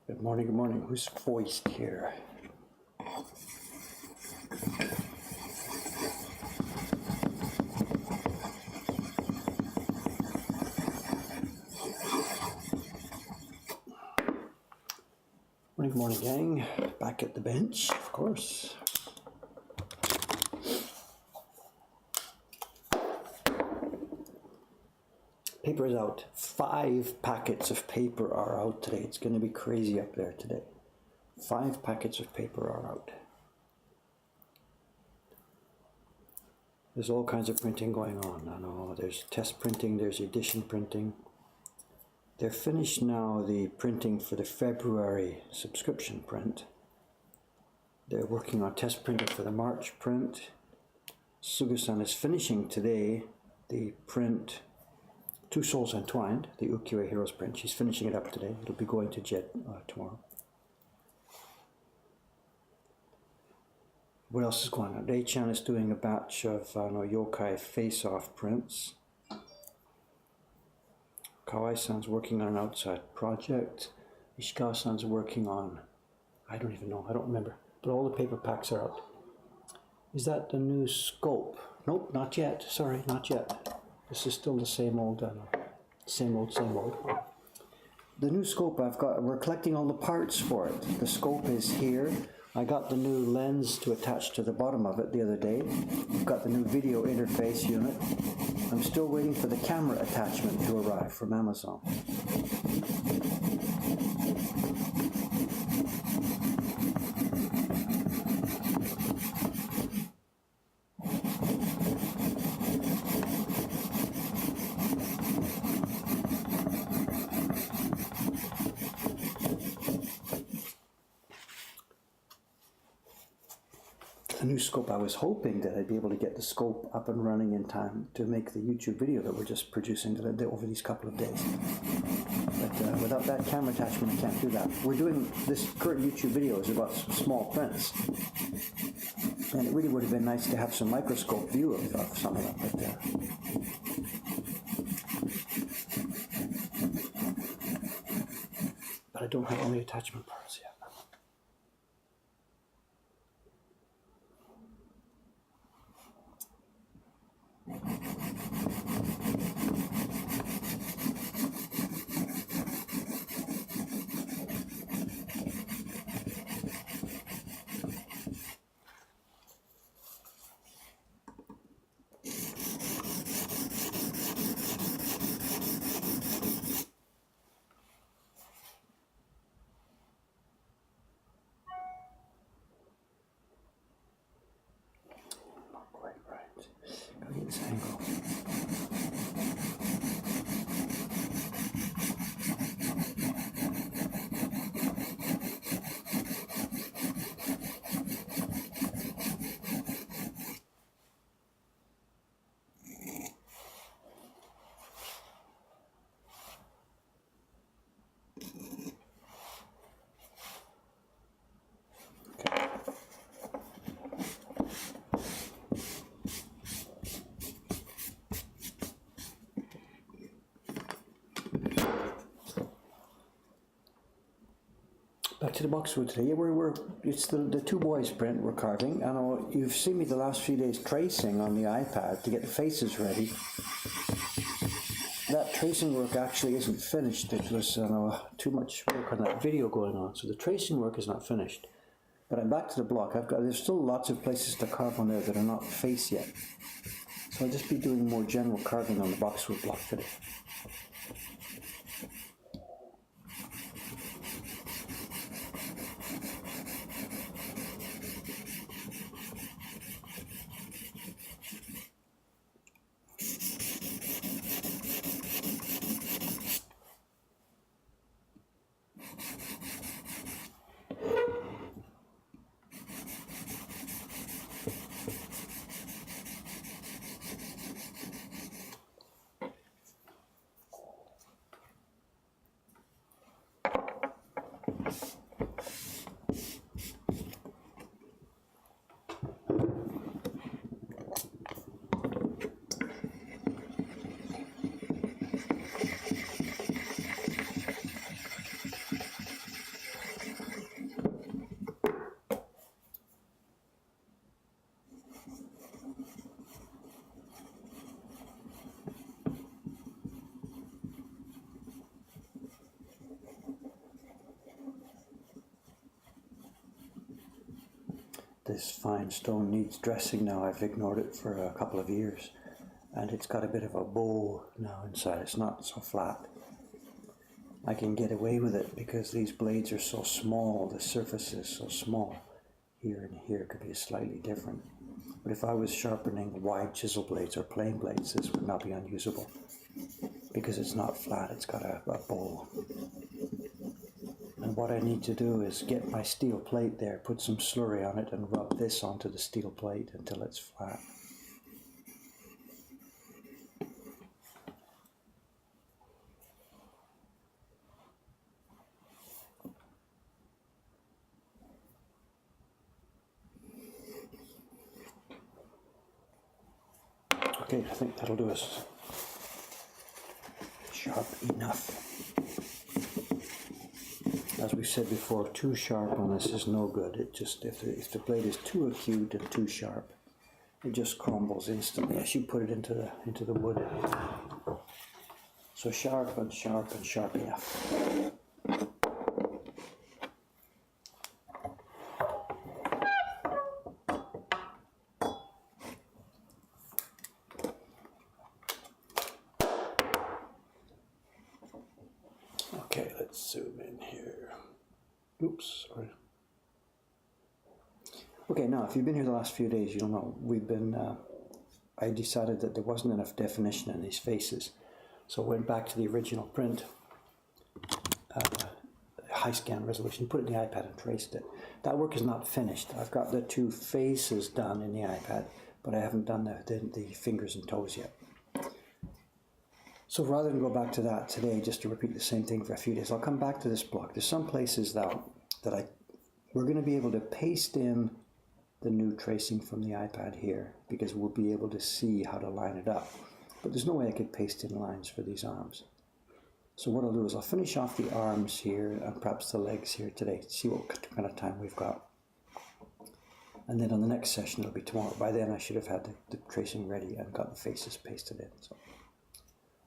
Good morning, good morning. Who's voiced here? Morning, good morning, gang. Back at the bench, of course. Paper is out. 5 packets of paper are out today. It's going to be crazy up there today. 5 packets of paper are out. There's all kinds of printing going on. I know there's test printing, there's edition printing. They're finished now, the printing for the February subscription print. They're working on test printing for the March print. Sugu-san is finishing today the print Two Souls Entwined, the Ukiyo-e Heroes print. She's finishing it up today. It'll be going to Jet tomorrow. What else is going on? Rei-chan is doing a batch of Yokai face-off prints. Kawai-san's working on an outside project. Ishikawa-san's working on, I don't even know, I don't remember. But all the paper packs are out. Is that the new scope? Nope, not yet. Sorry, not yet. This is still the same old, same old. The new scope I've got, we're collecting all the parts for it. The scope is here. I got the new lens to attach to the bottom of it the other day. I've got the new video interface unit. I'm still waiting for the camera attachment to arrive from Amazon. New scope, I was hoping that I'd be able to get the scope up and running in time to make the YouTube video that we're just producing over these couple of days. But without that camera attachment, I can't do that. We're doing this current YouTube video is about some small prints, and it really would have been nice to have some microscope view of some of them. But I don't have all the attachment parts yet. Not quite right. Gotta get this angle. Back to the boxwood today. It's the Two Boys print we're carving. I know you've seen me the last few days tracing on the iPad to get the faces ready. That tracing work actually isn't finished. It was too much work on that video going on, so the tracing work is not finished. But I'm back to the block. There's still lots of places to carve on there that are not face yet. So I'll just be doing more general carving on the boxwood block today. this fine stone needs dressing now. I've ignored it for a couple of years, and it's got a bit of a bow now inside. It's not so flat. I can get away with it because these blades are so small, the surface is so small. Here and here could be slightly different. But if I was sharpening wide chisel blades or plain blades, this would not be unusable because it's not flat, it's got a bowl. And what I need to do is get my steel plate there, put some slurry on it, and rub this onto the steel plate until it's flat. Okay, I think that'll do us. Sharp enough. As we said before, too sharp on this is no good. It just, if the blade is too acute and too sharp, it just crumbles instantly as you put it into the wood. So sharp and sharp and sharp enough. Okay, let's zoom in here. Oops, sorry. Okay, now if you've been here the last few days, you'll know we've been, I decided that there wasn't enough definition in these faces. So I went back to the original print, high scan resolution, put it in the iPad and traced it. That work is not finished. I've got the two faces done in the iPad, but I haven't done the fingers and toes yet. So rather than go back to that today, just to repeat the same thing for a few days, I'll come back to this block. There's some places that we're going to be able to paste in the new tracing from the iPad here, because we'll be able to see how to line it up. But there's no way I could paste in lines for these arms. So what I'll do is I'll finish off the arms here and perhaps the legs here today, see what kind of time we've got. And then on the next session, it'll be tomorrow. By then I should have had the tracing ready and got the faces pasted in.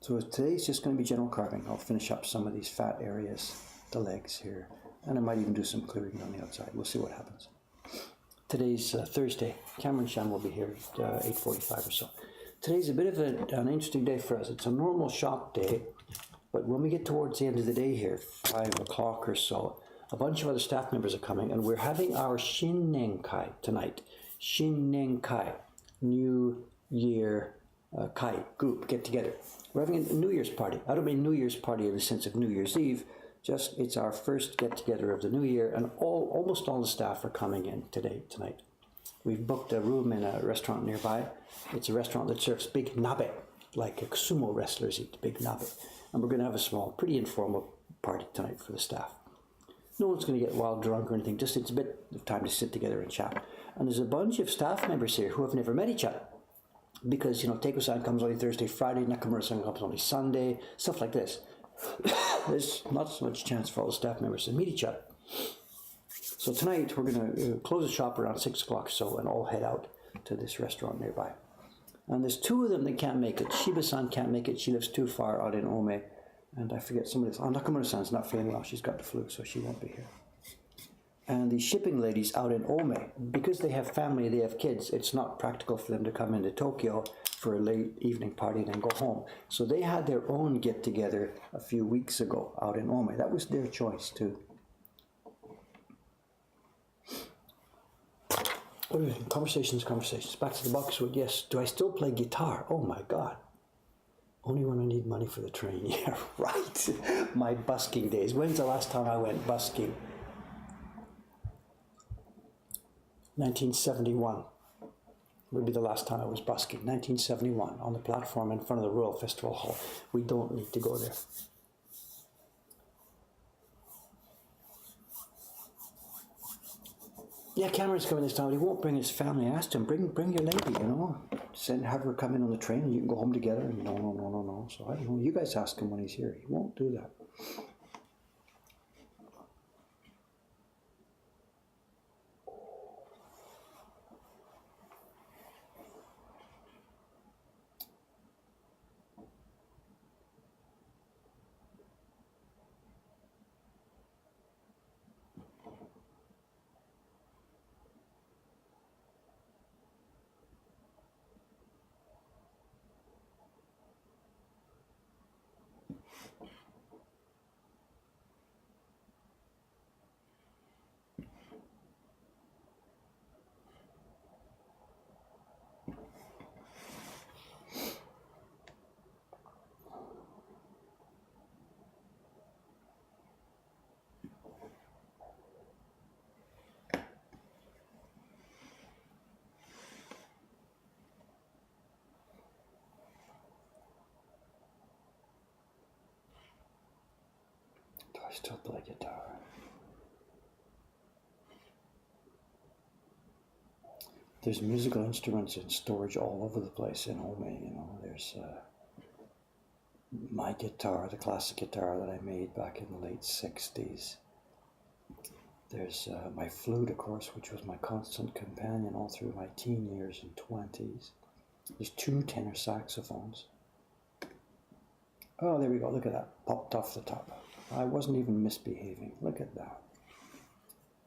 So today's just going to be general carving. I'll finish up some of these fat areas, the legs here, and I might even do some clearing on the outside. We'll see what happens. Today's Thursday. Cameron Shan will be here at 8:45 or so. Today's a bit of an interesting day for us. It's a normal shop day, but when we get towards the end of the day here, 5 o'clock or so, a bunch of other staff members are coming, and we're having our Shinnenkai tonight. Shinnenkai, New Year Kai group get together. We're having a New Year's party. I don't mean New Year's party in the sense of New Year's Eve, just it's our first get together of the new year, and almost all the staff are coming in tonight. We've booked a room in a restaurant nearby. It's a restaurant that serves big nabe, like sumo wrestlers eat big nabe. And we're going to have a small, pretty informal party tonight for the staff. No one's going to get wild drunk or anything, just it's a bit of time to sit together and chat. And there's a bunch of staff members here who have never met each other. Because, Teiko-san comes only Thursday, Friday, Nakamura-san comes only Sunday, stuff like this. There's not so much chance for all the staff members to meet each other. So tonight we're going to close the shop around 6 o'clock or so and all head out to this restaurant nearby. And there's two of them that can't make it. Shiba-san can't make it. She lives too far out in Ome. And I forget somebody else. Nakamura-san's not feeling well. She's got the flu, so she won't be here. And the shipping ladies out in Ome, because they have family, they have kids, it's not practical for them to come into Tokyo for a late evening party and then go home. So they had their own get-together a few weeks ago out in Ome. That was their choice, too. Conversations. Back to the boxwood, yes. Do I still play guitar? Oh, my God. Only when I need money for the train. Yeah, right. My busking days. When's the last time I went busking? 1971 would be the last time I was busking. 1971 on the platform in front of the Royal Festival Hall. We don't need to go there. Yeah, Cameron's coming this time, but he won't bring his family. I asked him, bring your lady, have her come in on the train and you can go home together. And no. So I don't know. You guys ask him when he's here. He won't do that. I still play guitar. There's musical instruments in storage all over the place in Ome, you know. There's my guitar, the classic guitar that I made back in the late 60s. There's my flute, of course, which was my constant companion all through my teen years and 20s. There's 2 tenor saxophones. Oh, there we go, look at that, popped off the top. I wasn't even misbehaving, look at that.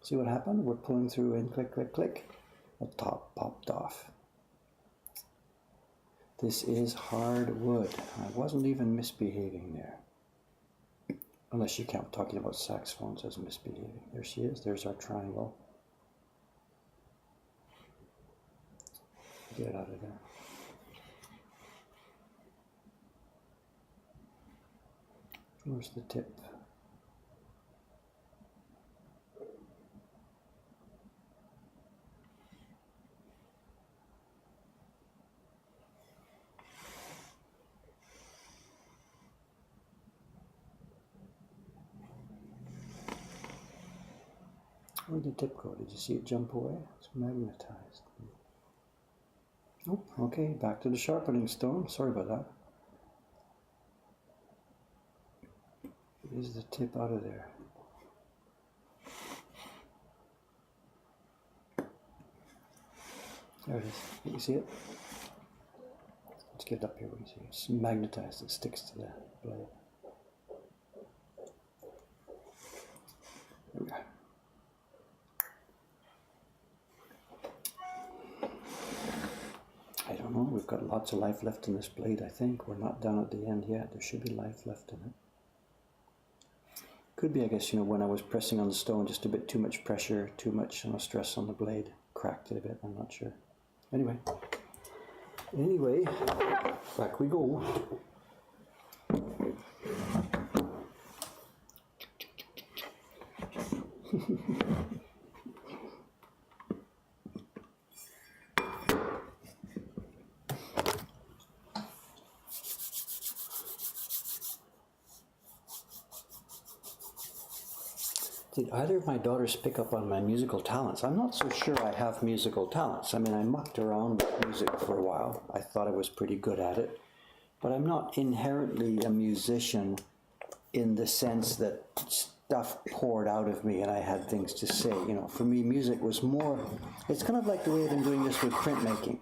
See what happened? We're pulling through in, click, click, click. The top popped off. This is hardwood. I wasn't even misbehaving there. Unless you count talking about saxophones as misbehaving. There she is, there's our triangle. Get it out of there. Where's the tip? Where'd the tip go? Did you see it jump away? It's magnetized. Oh, okay, back to the sharpening stone. Sorry about that. Is the tip out of there? There it is. You see it? Let's get it up here. We can see it's magnetized. It sticks to the blade. There we go. I don't know. We've got lots of life left in this blade, I think. We're not done at the end yet. There should be life left in it. Could be, I guess, you know, when I was pressing on the stone, just a bit too much pressure, too much stress on the blade. Cracked it a bit, I'm not sure. Anyway, back we go. Did either of my daughters pick up on my musical talents? I'm not so sure I have musical talents. I mean, I mucked around with music for a while. I thought I was pretty good at it. But I'm not inherently a musician in the sense that stuff poured out of me and I had things to say. You know, for me, music was more, it's kind of like the way I've been doing this with printmaking.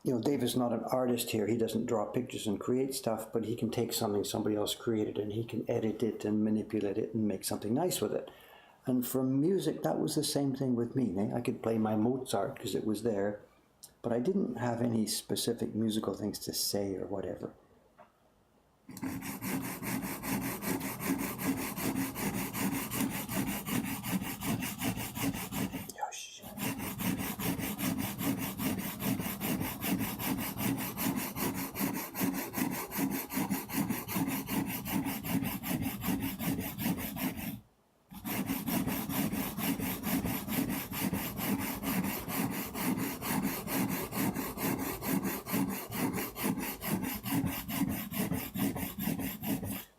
You know, Dave is not an artist here. He doesn't draw pictures and create stuff, but he can take something somebody else created and he can edit it and manipulate it and make something nice with it. And for music, that was the same thing with me. I could play my Mozart because it was there, but I didn't have any specific musical things to say or whatever.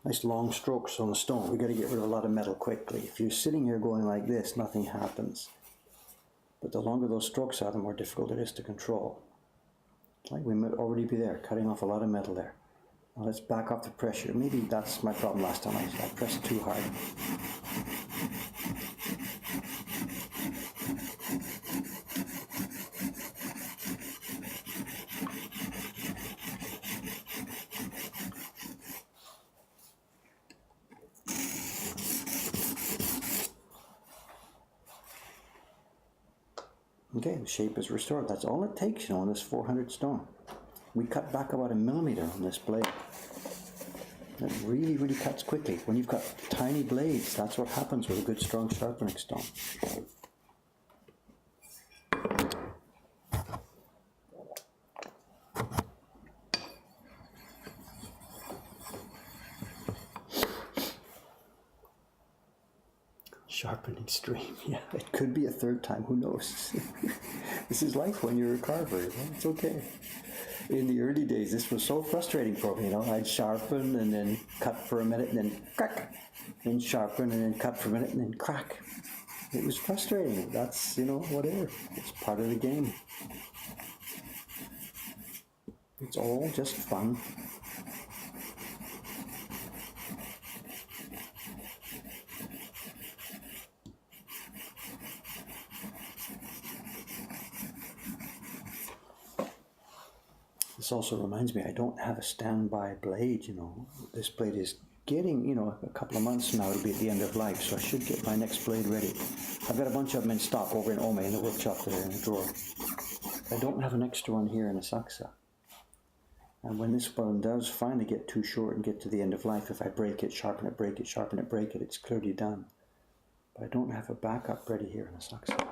Nice long strokes on the stone. We've got to get rid of a lot of metal quickly. If you're sitting here going like this, nothing happens. But the longer those strokes are, the more difficult it is to control. Like we might already be there, cutting off a lot of metal there. Now let's back off the pressure. Maybe that's my problem last time. I pressed too hard. Okay, the shape is restored. That's all it takes, you know, on this 400 stone. We cut back about 1 millimeter on this blade. It really, really cuts quickly. When you've got tiny blades, that's what happens with a good, strong sharpening stone. Sharpening stream, yeah, it could be a third time, who knows? This is life when you're a carver, it's okay. in the early days, this was so frustrating for me, you know. I'd sharpen and then cut for a minute and then crack, then sharpen and then cut for a minute and then crack. It was frustrating. That's, you know, whatever. It's part of the game. It's all just fun. This also reminds me, I don't have a standby blade, you know. This blade is getting, you know, a couple of months now, it'll be at the end of life, so I should get my next blade ready. I've got a bunch of them in stock over in Ome in the workshop there in the drawer. I don't have an extra one here in Asakusa. And when this one does finally get too short and get to the end of life, if I break it, sharpen it, break it, sharpen it, break it, it's clearly done. But I don't have a backup ready here in Asakusa.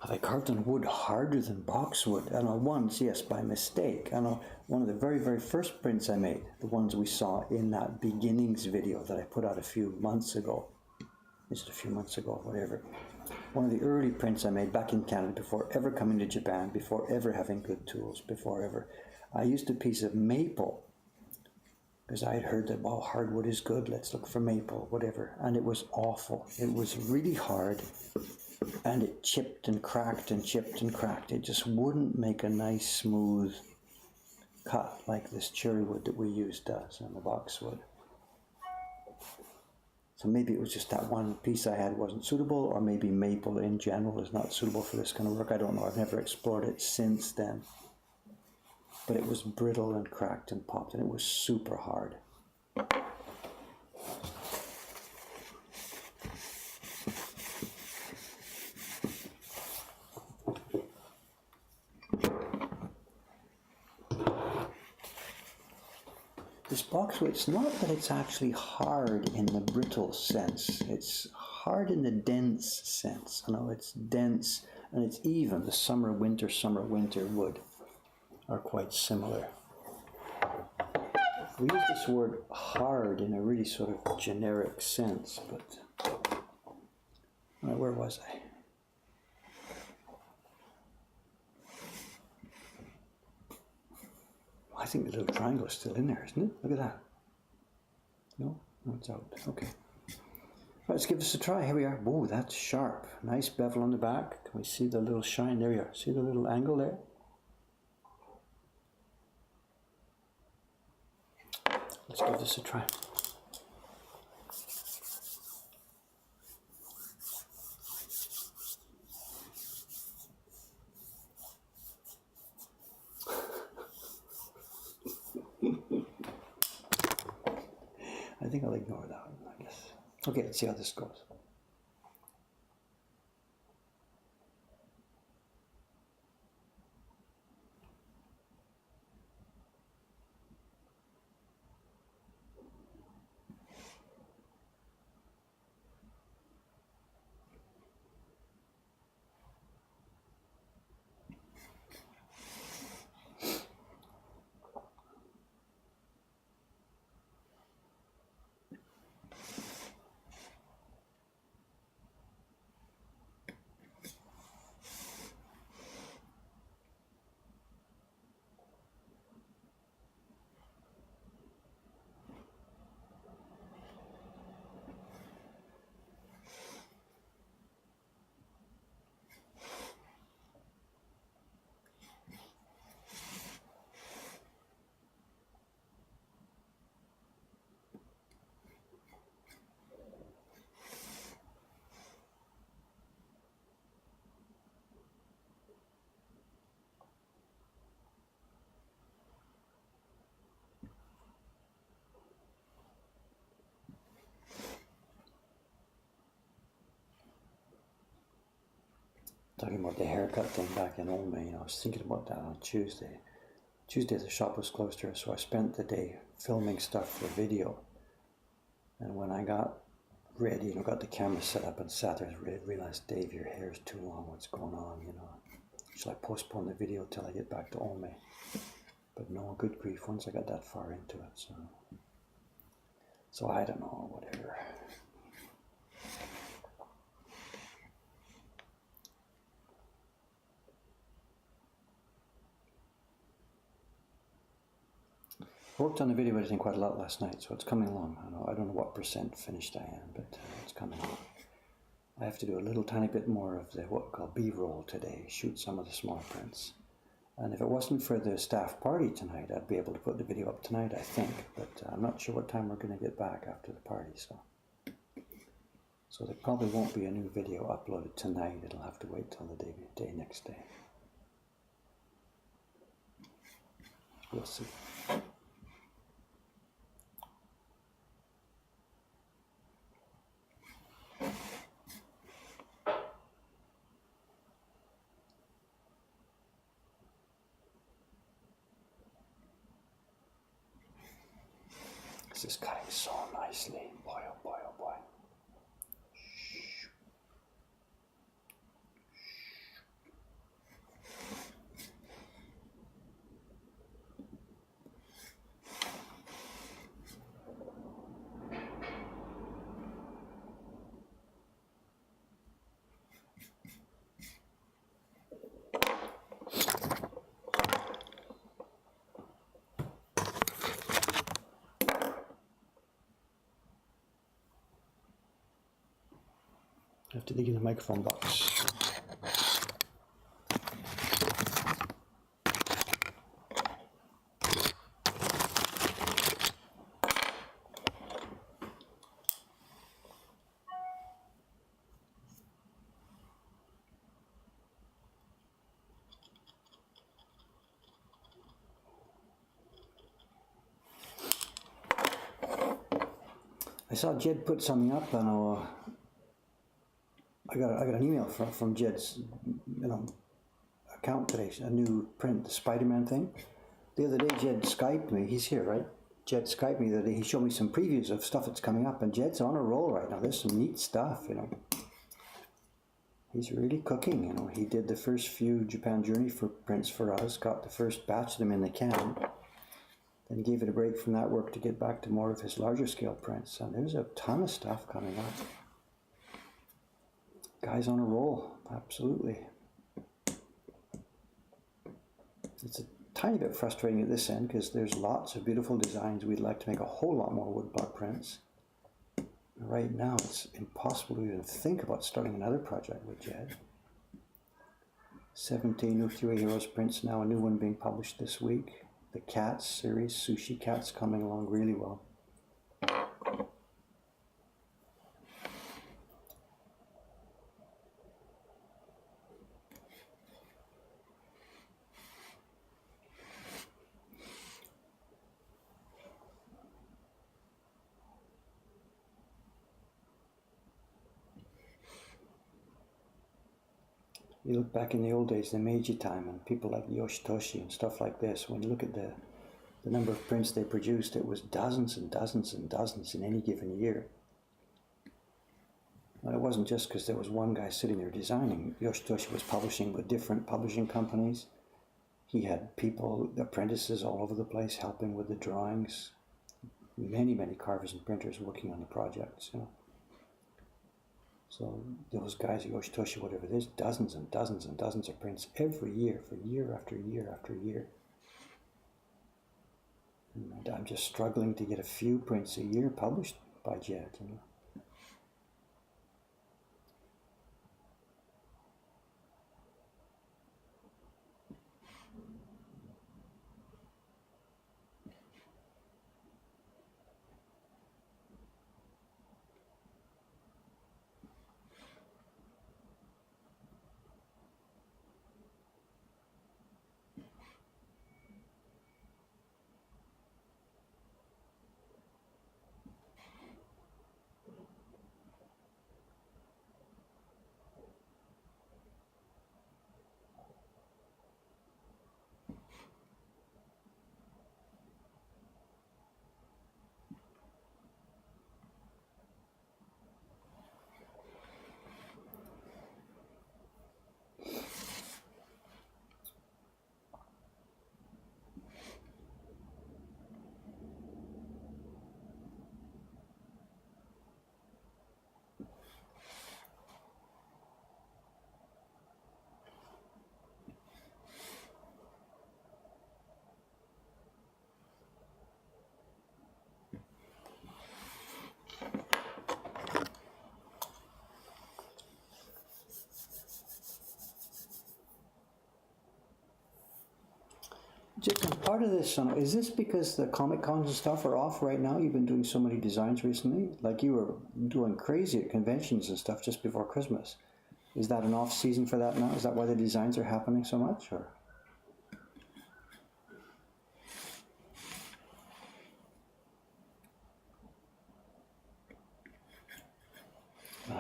I carved on wood harder than boxwood. I know once, yes, by mistake. I know one of the very, very first prints I made, the ones we saw in that beginnings video that I put out a few months ago. Just a few months ago, whatever. One of the early prints I made back in Canada before ever coming to Japan, before ever having good tools, before ever. I used a piece of maple because I had heard that, well, hardwood is good, let's look for maple, whatever. And it was awful. It was really hard. And it chipped and cracked and chipped and cracked. It just wouldn't make a nice smooth cut like this cherry wood that we used does on the boxwood. So maybe it was just that one piece I had wasn't suitable, or maybe maple in general is not suitable for this kind of work. I don't know. I've never explored it since then. But it was brittle and cracked and popped, and it was super hard. This boxwood, it's not that it's actually hard in the brittle sense. It's hard in the dense sense. I know it's dense and it's even. The summer, winter wood are quite similar. We use this word hard in a really sort of generic sense, but where was I? I think the little triangle is still in there, isn't it? Look at that. No? No, it's out. Okay. Let's give this a try. Here we are. Whoa, that's sharp. Nice bevel on the back. Can we see the little shine? There we are. See the little angle there? Let's give this a try. I think I'll ignore that one, I guess. Okay, let's see how this goes. Talking about the haircut thing back in Ome, I was thinking about that on Tuesday. Tuesday the shop was closed here, so I spent the day filming stuff for video. And when I got ready, you know, got the camera set up and sat there and realized, Dave, your hair's too long, what's going on, you know? Shall I postpone the video till I get back to Ome? But no, good grief, once I got that far into it, so I don't know, whatever. I worked on the video editing quite a lot last night, so it's coming along. I don't know what percent finished I am, but it's coming along. I have to do a little tiny bit more of the what we call B-roll today, shoot some of the smaller prints. And if it wasn't for the staff party tonight, I'd be able to put the video up tonight, I think. But I'm not sure what time we're going to get back after the party, so there probably won't be a new video uploaded tonight. It'll have to wait till the day next day. We'll see. This is cutting so nicely. Boy, oh boy, oh boy. I have to dig in the microphone box. I saw Jed put something up, and I got an email from Jed's, account today. A new print, the Spider-Man thing. The other day, Jed Skyped me. He's here, right? Jed Skyped me the other day. He showed me some previews of stuff that's coming up, and Jed's on a roll right now. There's some neat stuff, He's really cooking, He did the first few Japan Journey for prints for us. Got the first batch of them in the can. Then he gave it a break from that work to get back to more of his larger scale prints. And there's a ton of stuff coming up. Guy's on a roll, absolutely. It's a tiny bit frustrating at this end because there's lots of beautiful designs. We'd like to make a whole lot more woodblock prints. Right now it's impossible to even think about starting another project with Jed. 17 Ukiyo-e Heroes prints now, a new one being published this week. The Cats series, Sushi Cats, coming along really well. You look back in the old days, the Meiji time, and people like Yoshitoshi and stuff like this, when you look at the number of prints they produced, it was dozens and dozens and dozens in any given year. And it wasn't just because there was one guy sitting there designing. Yoshitoshi was publishing with different publishing companies. He had people, apprentices all over the place helping with the drawings. Many, many carvers and printers working on the projects, So those guys at Yoshitoshi, whatever, there's dozens and dozens and dozens of prints every year for year after year after year. And I'm just struggling to get a few prints a year published by Jed, Jason, part of this, is this because the Comic Cons and stuff are off right now? You've been doing so many designs recently? Like you were doing crazy at conventions and stuff just before Christmas. Is that an off season for that now? Is that why the designs are happening so much? Or?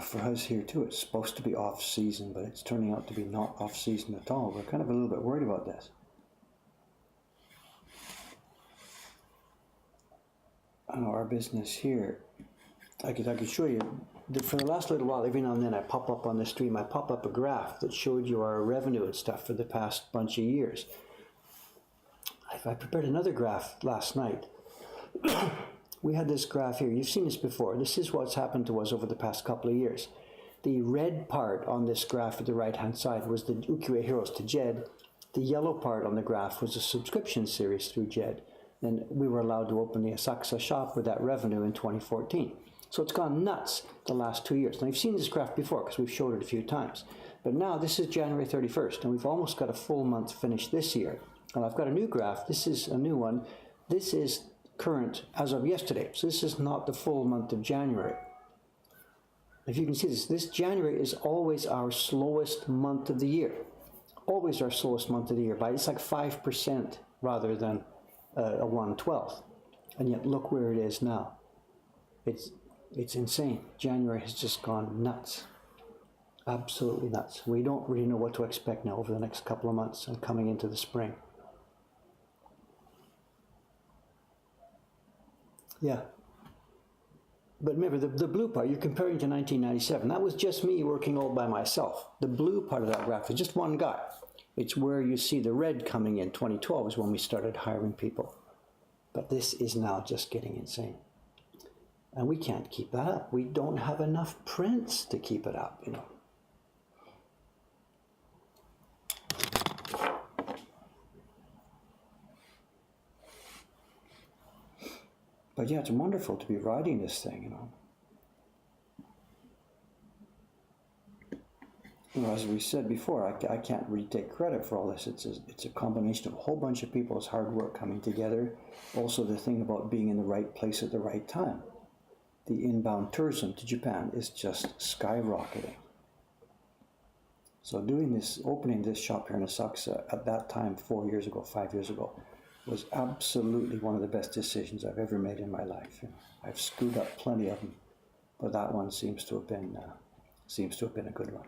For us here too, it's supposed to be off season, but it's turning out to be not off season at all. We're kind of a little bit worried about this. I know our business here, I could show you, for the last little while, every now and then I pop up on the stream, I pop up a graph that showed you our revenue and stuff for the past bunch of years. I prepared another graph last night. We had this graph here, you've seen this before. This is what's happened to us over the past couple of years. The red part on this graph at the right hand side was the Ukiyo-e Heroes to Jed. The yellow part on the graph was a subscription series through Jed. And we were allowed to open the Asakusa shop with that revenue in 2014. So it's gone nuts the last 2 years. Now you've seen this graph before because we've showed it a few times. But now this is January 31st and we've almost got a full month finished this year. And I've got a new graph. This is a new one. This is current as of yesterday. So this is not the full month of January. If you can see this January is always our slowest month of the year. Always our slowest month of the year. It's like 5% rather than a 1/12. And yet look where it is now. It's insane. January has just gone nuts. Absolutely nuts. We don't really know what to expect now over the next couple of months and coming into the spring. Yeah. But remember, the blue part, you're comparing to 1997. That was just me working all by myself. The blue part of that graph is just one guy. It's where you see the red coming in. 2012 is when we started hiring people. But this is now just getting insane. And we can't keep that up. We don't have enough prints to keep it up, you know. But yeah, it's wonderful to be riding this thing, you know. You know, as we said before, I can't really take credit for all this. It's a combination of a whole bunch of people's hard work coming together. Also the thing about being in the right place at the right time. The inbound tourism to Japan is just skyrocketing. So doing this, opening this shop here in Asakusa at that time, 4 years ago, 5 years ago, was absolutely one of the best decisions I've ever made in my life. You know, I've screwed up plenty of them, but that one seems to have been a good one.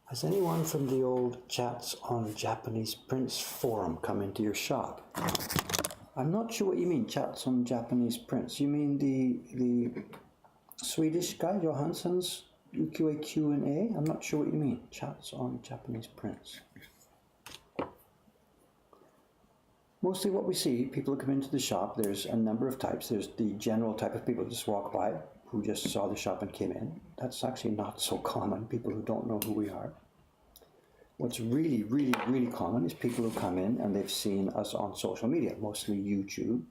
Has anyone from the old Chats on Japanese Prints forum come into your shop? I'm not sure what you mean, Chats on Japanese Prints. You mean the Swedish guy, Johansson's Ukiyo-e Q&A? I'm not sure what you mean, Chats on Japanese Prints. Mostly what we see, people who come into the shop, there's a number of types. There's the general type of people who just walk by, who just saw the shop and came in. That's actually not so common, people who don't know who we are. What's really, really, really common is people who come in and they've seen us on social media, mostly YouTube,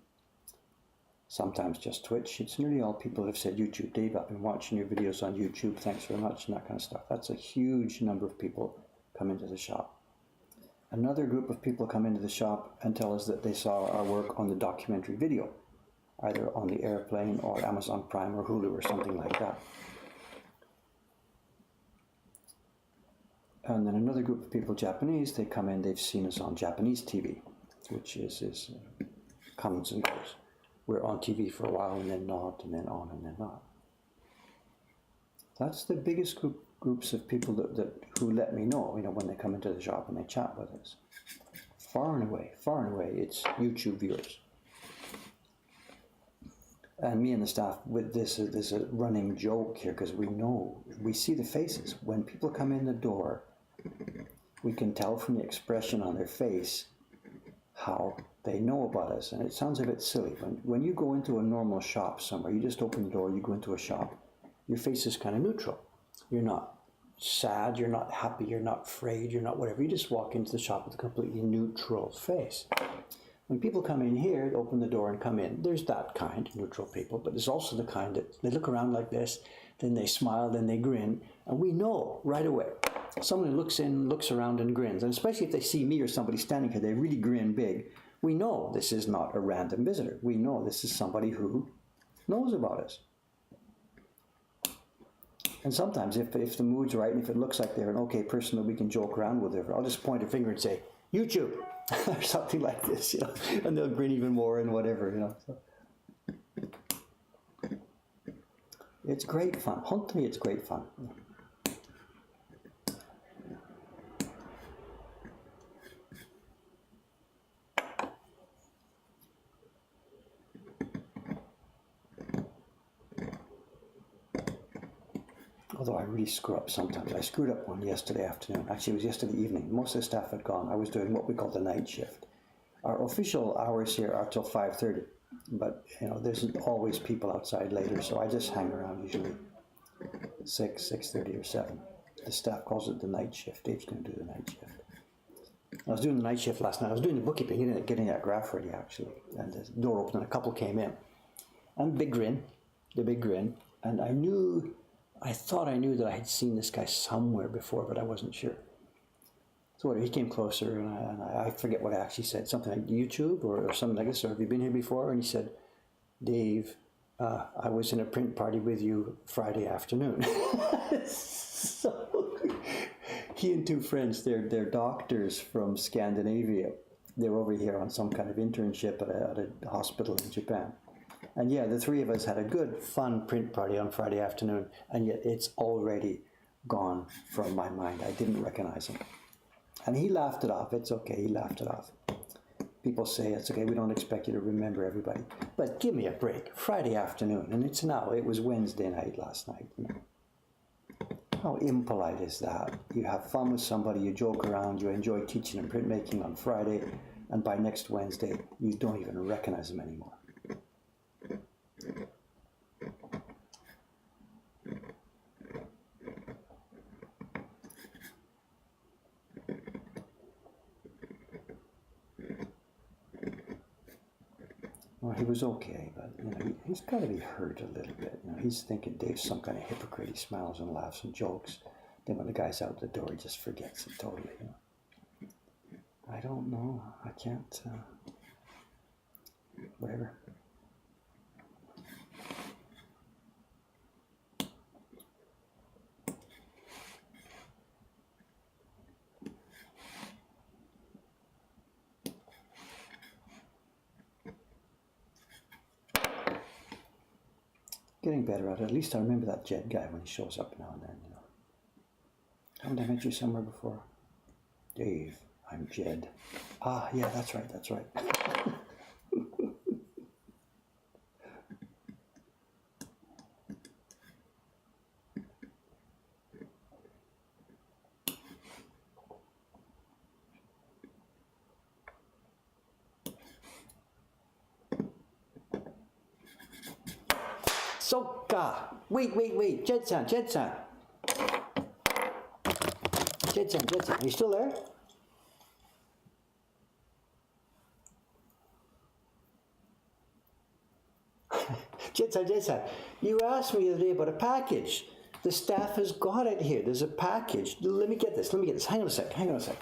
sometimes just Twitch. It's nearly all people who have said, YouTube, Dave, I've been watching your videos on YouTube, thanks very much, and that kind of stuff. That's a huge number of people come into the shop. Another group of people come into the shop and tell us that they saw our work on the documentary video. either on the airplane or Amazon Prime or Hulu or something like that. And then another group of people, Japanese, they come in, they've seen us on Japanese TV, which is comes and goes. We're on TV for a while and then not, and then on and then not. That's the biggest groups of people who let me know, when they come into the shop and they chat with us. Far and away, it's YouTube viewers. And me and the staff, with this is a running joke here, because we see the faces. When people come in the door, we can tell from the expression on their face how they know about us. And it sounds a bit silly. When you go into a normal shop somewhere, you just open the door, you go into a shop, your face is kind of neutral. You're not sad, you're not happy, you're not afraid, you're not whatever. You just walk into the shop with a completely neutral face. When people come in here, open the door and come in, there's that kind, neutral people, but there's also the kind that they look around like this, then they smile, then they grin, and we know right away. Someone who looks in, looks around and grins, and especially if they see me or somebody standing here, they really grin big. We know this is not a random visitor. We know this is somebody who knows about us. And sometimes if the mood's right and if it looks like they're an okay person that we can joke around with, I'll just point a finger and say, YouTube, or something like this, and they'll grin even more and whatever, So it's great fun. Hunt me, it's great fun. Although I really screw up sometimes. I screwed up one yesterday afternoon. Actually, it was yesterday evening. Most of the staff had gone. I was doing what we call the night shift. Our official hours here are till 5:30, but there's always people outside later, so I just hang around usually 6:30 or 7. The staff calls it the night shift. Dave's going to do the night shift. I was doing the night shift last night. I was doing the bookkeeping, getting that graph ready actually, and the door opened and a couple came in, and the big grin, and I thought I knew that I had seen this guy somewhere before, but I wasn't sure. So he came closer, and I forget what I actually said, something like YouTube or something like this, or have you been here before? And he said, Dave, I was in a print party with you Friday afternoon. So he and two friends, they're doctors from Scandinavia. They were over here on some kind of internship at a hospital in Japan. And yeah, the three of us had a good, fun print party on Friday afternoon, and yet it's already gone from my mind. I didn't recognize him. And he laughed it off. It's okay, he laughed it off. People say, it's okay, we don't expect you to remember everybody. But give me a break. Friday afternoon, and it was Wednesday night last night. How impolite is that? You have fun with somebody, you joke around, you enjoy teaching and printmaking on Friday, and by next Wednesday, you don't even recognize them anymore. Well, he was okay, but he's got to be hurt a little bit. He's thinking Dave's some kind of hypocrite. He smiles and laughs and jokes. Then when the guy's out the door, he just forgets it totally. I don't know. I can't. Whatever. Getting better at it. At least I remember that Jed guy when he shows up now and then, Haven't I met you somewhere before? Dave, I'm Jed. Ah, yeah, that's right. Soka! Wait, Jed-san. Jed-san, are you still there? Jed-san, you asked me the other day about a package. The staff has got it here. There's a package. Let me get this. Hang on a sec.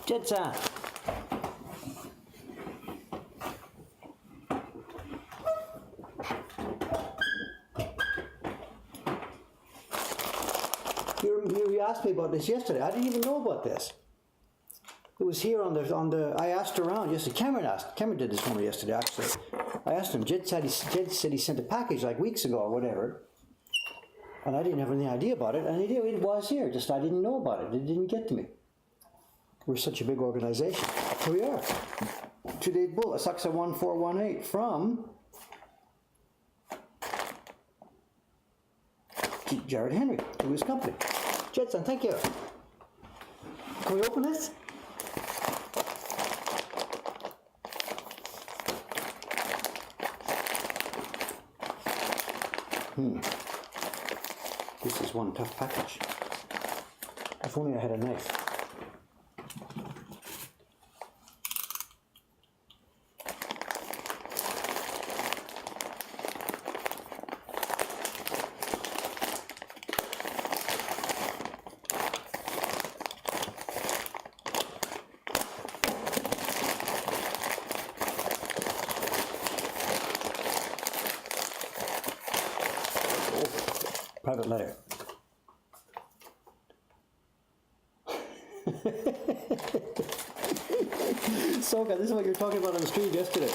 Jetson! You asked me about this yesterday. I didn't even know about this. It was here on the. I asked around yesterday. Cameron did this for me yesterday. Actually, I asked him. Jed said he sent a package like weeks ago or whatever, and I didn't have any idea about it. And it was here. Just I didn't know about it. It didn't get to me. We're such a big organization. Here we are. 2-day bull, Asakusa 1418 from Jared Henry to his company. Jetson, thank you. Can we open this? This is one tough package. If only I had a knife. Private letter. Soka, this is what you were talking about on the stream yesterday.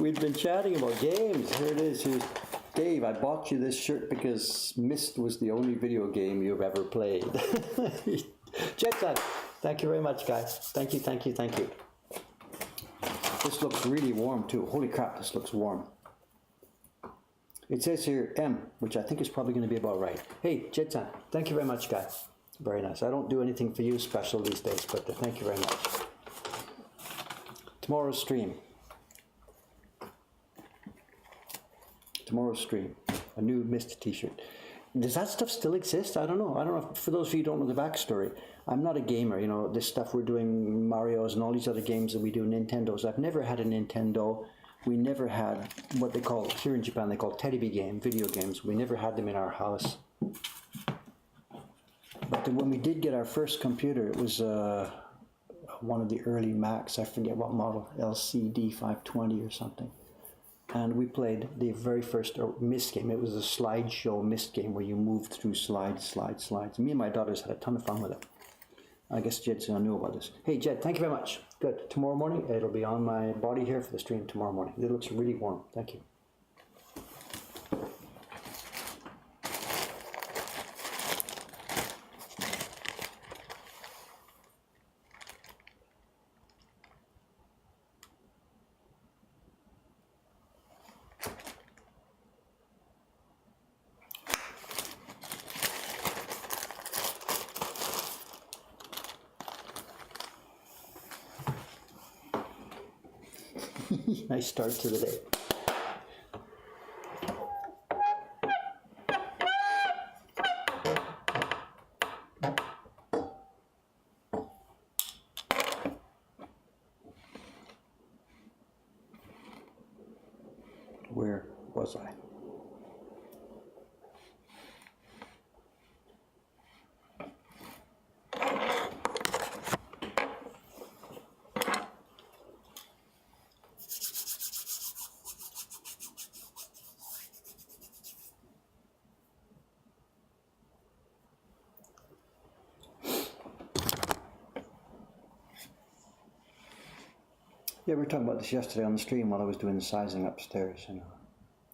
We've been chatting about games. Here it is. Here's Dave. I bought you this shirt because Myst was the only video game you've ever played. Jetson, thank you very much, guys. Thank you, thank you, thank you. This looks really warm too. Holy crap, this looks warm. It says here M, which I think is probably going to be about right. Hey, Jetson, thank you very much, guys. Very nice. I don't do anything for you special these days, but thank you very much. Tomorrow's stream. Tomorrow's stream, a new Myst t-shirt. Does that stuff still exist? I don't know. I don't know. For those of you who don't know the backstory, I'm not a gamer. You know, this stuff we're doing, Mario's and all these other games that we do, Nintendos. I've never had a Nintendo. We never had what they call, here in Japan, they call Terebi game, video games. We never had them in our house. But then when we did get our first computer, it was one of the early Macs. I forget what model, LCD 520 or something. And we played the very first Myst game. It was a slideshow Myst game where you moved through slides. Me and my daughters had a ton of fun with it. I guess Jed's gonna know about this. Hey Jed, thank you very much. Good. Tomorrow morning, it'll be on my body here for the stream tomorrow morning. It looks really warm. Thank you. Nice start to the day. Where was I? Yeah, we were talking about this yesterday on the stream while I was doing the sizing upstairs, you know,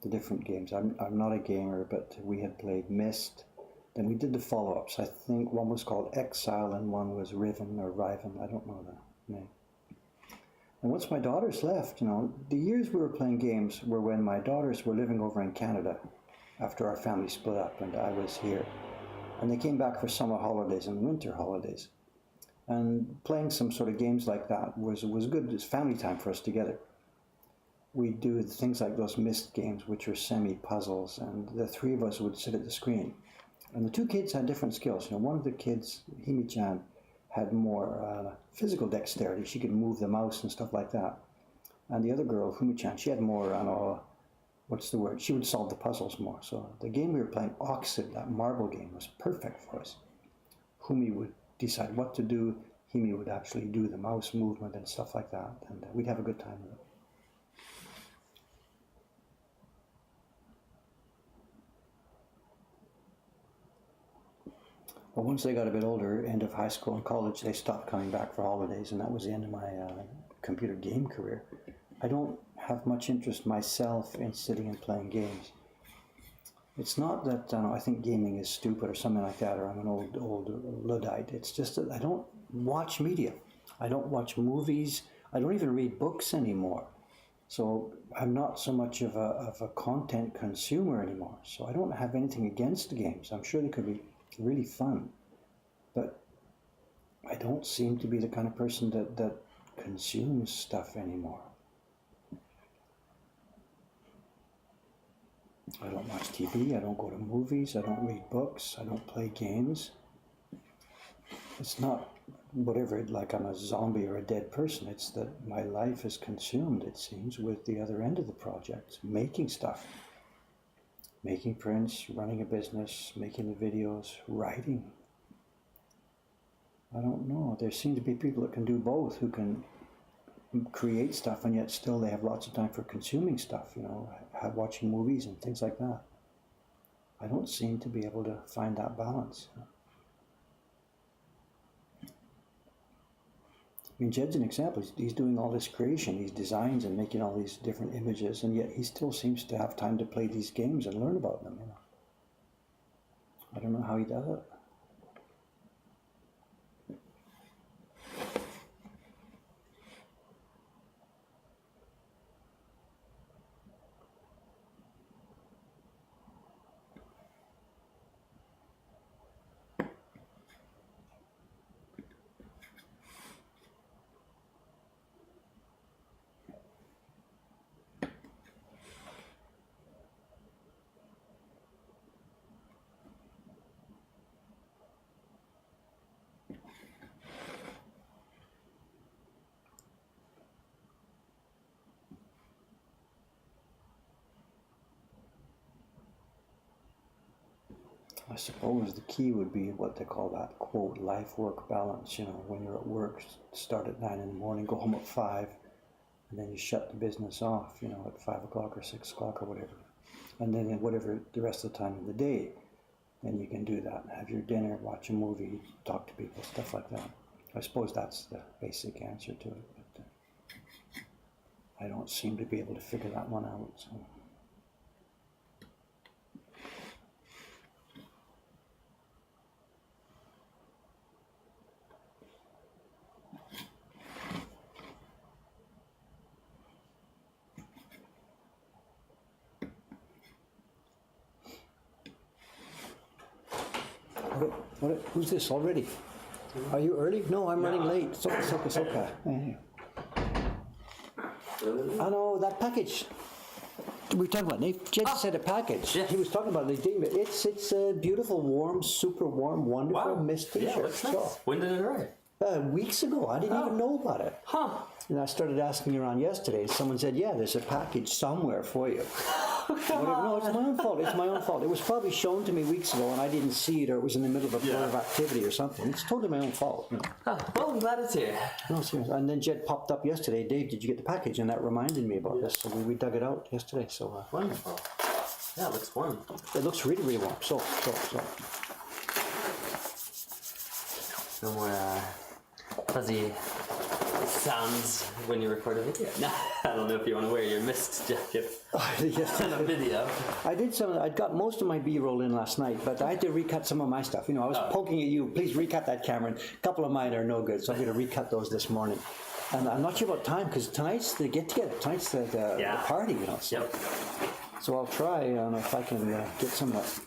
the different games. I'm not a gamer, but we had played Myst. Then we did the follow-ups. I think one was called Exile and one was Riven or Riven. I don't know the name. And once my daughters left, you know, the years we were playing games were when my daughters were living over in Canada after our family split up and I was here. And they came back for summer holidays and winter holidays. And playing some sort of games like that was good. It's family time for us together. we'd do things like those Myst games, which were semi-puzzles, and the three of us would sit at the screen. And the two kids had different skills. You know, one of the kids, Himi-chan, had more physical dexterity. She could move the mouse and stuff like that. And the other girl, Fumi-chan, she had more, what's the word? She would solve the puzzles more. So the game we were playing, Oxid, that marble game, was perfect for us. Fumi would decide what to do. Himi would actually do the mouse movement and stuff like that. And we'd have a good time with it. Well, once they got a bit older, end of high school and college, they stopped coming back for holidays, and that was the end of my computer game career. I don't have much interest myself in sitting and playing games. It's not that I think gaming is stupid or something like that, or I'm an old Luddite. It's just that I don't watch media. I don't watch movies. I don't even read books anymore. So I'm not so much of a content consumer anymore. So I don't have anything against the games. I'm sure they could be really fun, but I don't seem to be the kind of person that consumes stuff anymore. I don't watch TV, I don't go to movies, I don't read books, I don't play games. It's not whatever, like I'm a zombie or a dead person. It's that my life is consumed, it seems, with the other end of the project, making stuff. Making prints, running a business, making the videos, writing. I don't know. There seem to be people that can do both, who can create stuff and yet still they have lots of time for consuming stuff, you know, watching movies and things like that. I don't seem to be able to find that balance. I mean, Jed's an example. He's doing all this creation, these designs, and making all these different images, and yet he still seems to have time to play these games and learn about them. You know, I don't know how he does it. I suppose the key would be what they call that, quote, life-work balance. You know, when you're at work, start at 9 in the morning, go home at 5, and then you shut the business off, you know, at 5 o'clock or 6 o'clock or whatever. And then whatever the rest of the time of the day, then you can do that. Have your dinner, watch a movie, talk to people, stuff like that. I suppose that's the basic answer to it, but I don't seem to be able to figure that one out. So. Who's this already? Are you early? No, I'm running late. Soka. I know that package. We were talking about. Jed said a package. Yeah. He was talking about it. It's a beautiful, warm, super warm, wonderful Myst t-shirt. Yeah, looks nice. So, when did it arrive? Weeks ago. I didn't even know about it. Huh. And I started asking around yesterday. Someone said, yeah, there's a package somewhere for you. No, it's my own fault. It's my own fault. It was probably shown to me weeks ago and I didn't see it, or it was in the middle of a blur of activity or something. It's totally my own fault. You know. Well, I'm glad it's here. No, seriously. And then Jed popped up yesterday. Dave, did you get the package? And that reminded me about this. So we dug it out yesterday. So wonderful. Yeah, it looks warm. It looks really, really warm. So. No more fuzzy sounds when you record a video. No, I don't know if you want to wear your Myst jacket in a video. I did some. I got most of my B-roll in last night, but I had to recut some of my stuff. You know, I was poking at you. Please recut that, Cameron. A couple of mine are no good, so I'm going to recut those this morning. And I'm not sure about time because tonight's the get-together. Tonight's the party. You know. So, so I'll try if I can get some of that.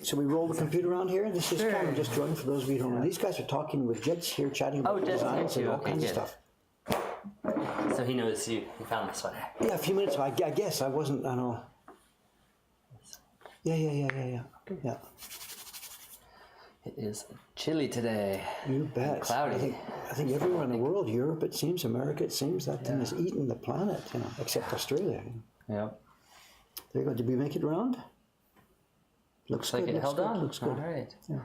So we roll the computer around here. This is Cameron just joined for those of you who don't know. These guys are talking with Jed's here, chatting about designs and all kinds of stuff. So he knows you found the sweater. Yeah, a few minutes ago. I guess I wasn't. I don't know. Yeah. It is chilly today. You bet. Cloudy. I think everywhere in the world, Europe, it seems, America, it seems, that thing is eating the planet, except Australia. Yep. There you go. Did we make it round? Looks Like good. it held good, on. Looks good. All right. Yeah.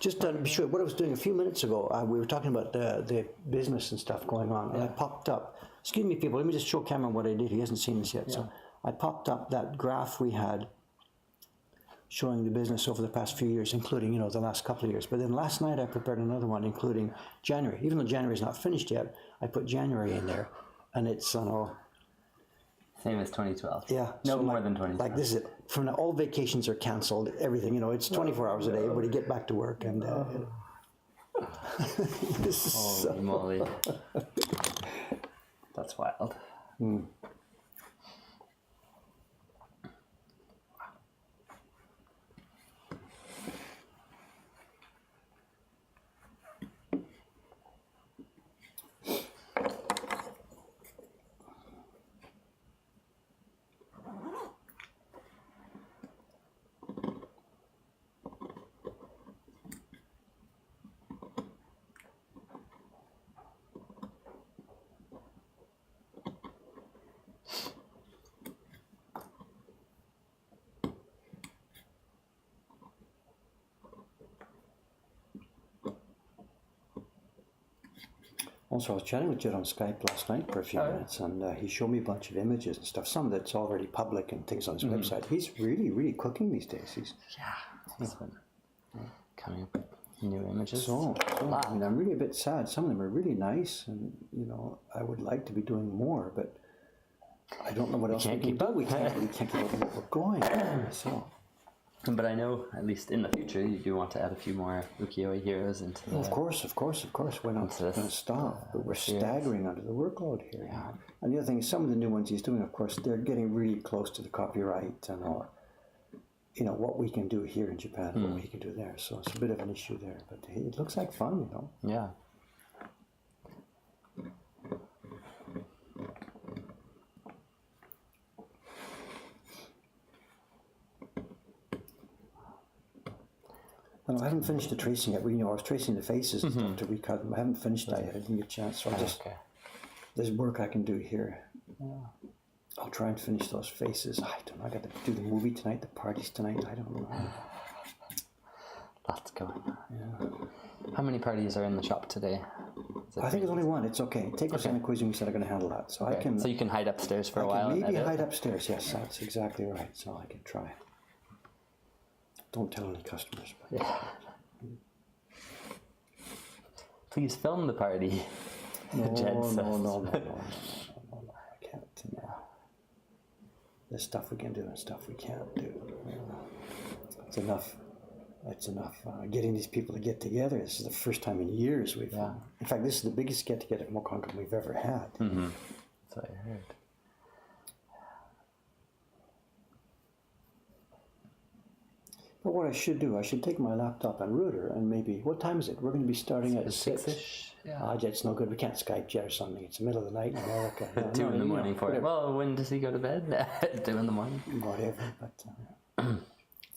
Just to be sure, what I was doing a few minutes ago, we were talking about the business and stuff going on, and I popped up. Excuse me, people. Let me just show Cameron what I did. He hasn't seen this yet. So I popped up that graph we had showing the business over the past few years, including the last couple of years. But then last night I prepared another one, including January. Even though January is not finished yet, I put January in there, and it's Same as 2012. yeah, No so more like, than 2012. Like this is it. From now, all vacations are cancelled. Everything, it's 24 hours a day. Everybody get back to work, and this is Holy moly. That's wild. Also, I was chatting with Jed on Skype last night for a few minutes, and he showed me a bunch of images and stuff. Some that's already public and things on his website. He's really, really cooking these days. He's been coming up with new images. so I mean, I'm really a bit sad. Some of them are really nice, and I would like to be doing more, but I don't know what else we can do. We can't keep up with what we're going. So. But I know, at least in the future, you do want to add a few more ukiyo-e heroes into the... Of course. We're not going to stop, but we're staggering under the workload here. Yeah. And the other thing is, some of the new ones he's doing, of course, they're getting really close to the copyright and what we can do here in Japan and what he can do there. So it's a bit of an issue there, but it looks like fun, Yeah. I haven't finished the tracing yet. I was tracing the faces and stuff to recut them. I haven't finished that yet. I didn't get a chance. So there's work I can do here. Yeah. I'll try and finish those faces. I don't know. I got to do the movie tonight, the parties tonight. I don't know. Lots going on. Yeah. How many parties are in the shop today? I think it's only one. It's okay. Take us on a quiz and we said I'm going to handle that. So I can. So you can hide upstairs for a while. Maybe hide upstairs. Yes, that's exactly right. So I can try. Don't tell any customers. But Please film the party. No, I can't. There's stuff we can do and stuff we can't do. It's enough. It's enough. Getting these people to get together. This is the first time in years we've. In fact, this is the biggest get-together at Mokonkan we've ever had. Mm-hmm. That's what I heard. But what I should do, I should take my laptop and router and maybe, what time is it? We're going to be starting at 6. Yeah. Jet's no good. We can't Skype Jet or something. It's the middle of the night in America. 2 in the morning for it. Well, when does he go to bed? 2 in the morning. Whatever. But,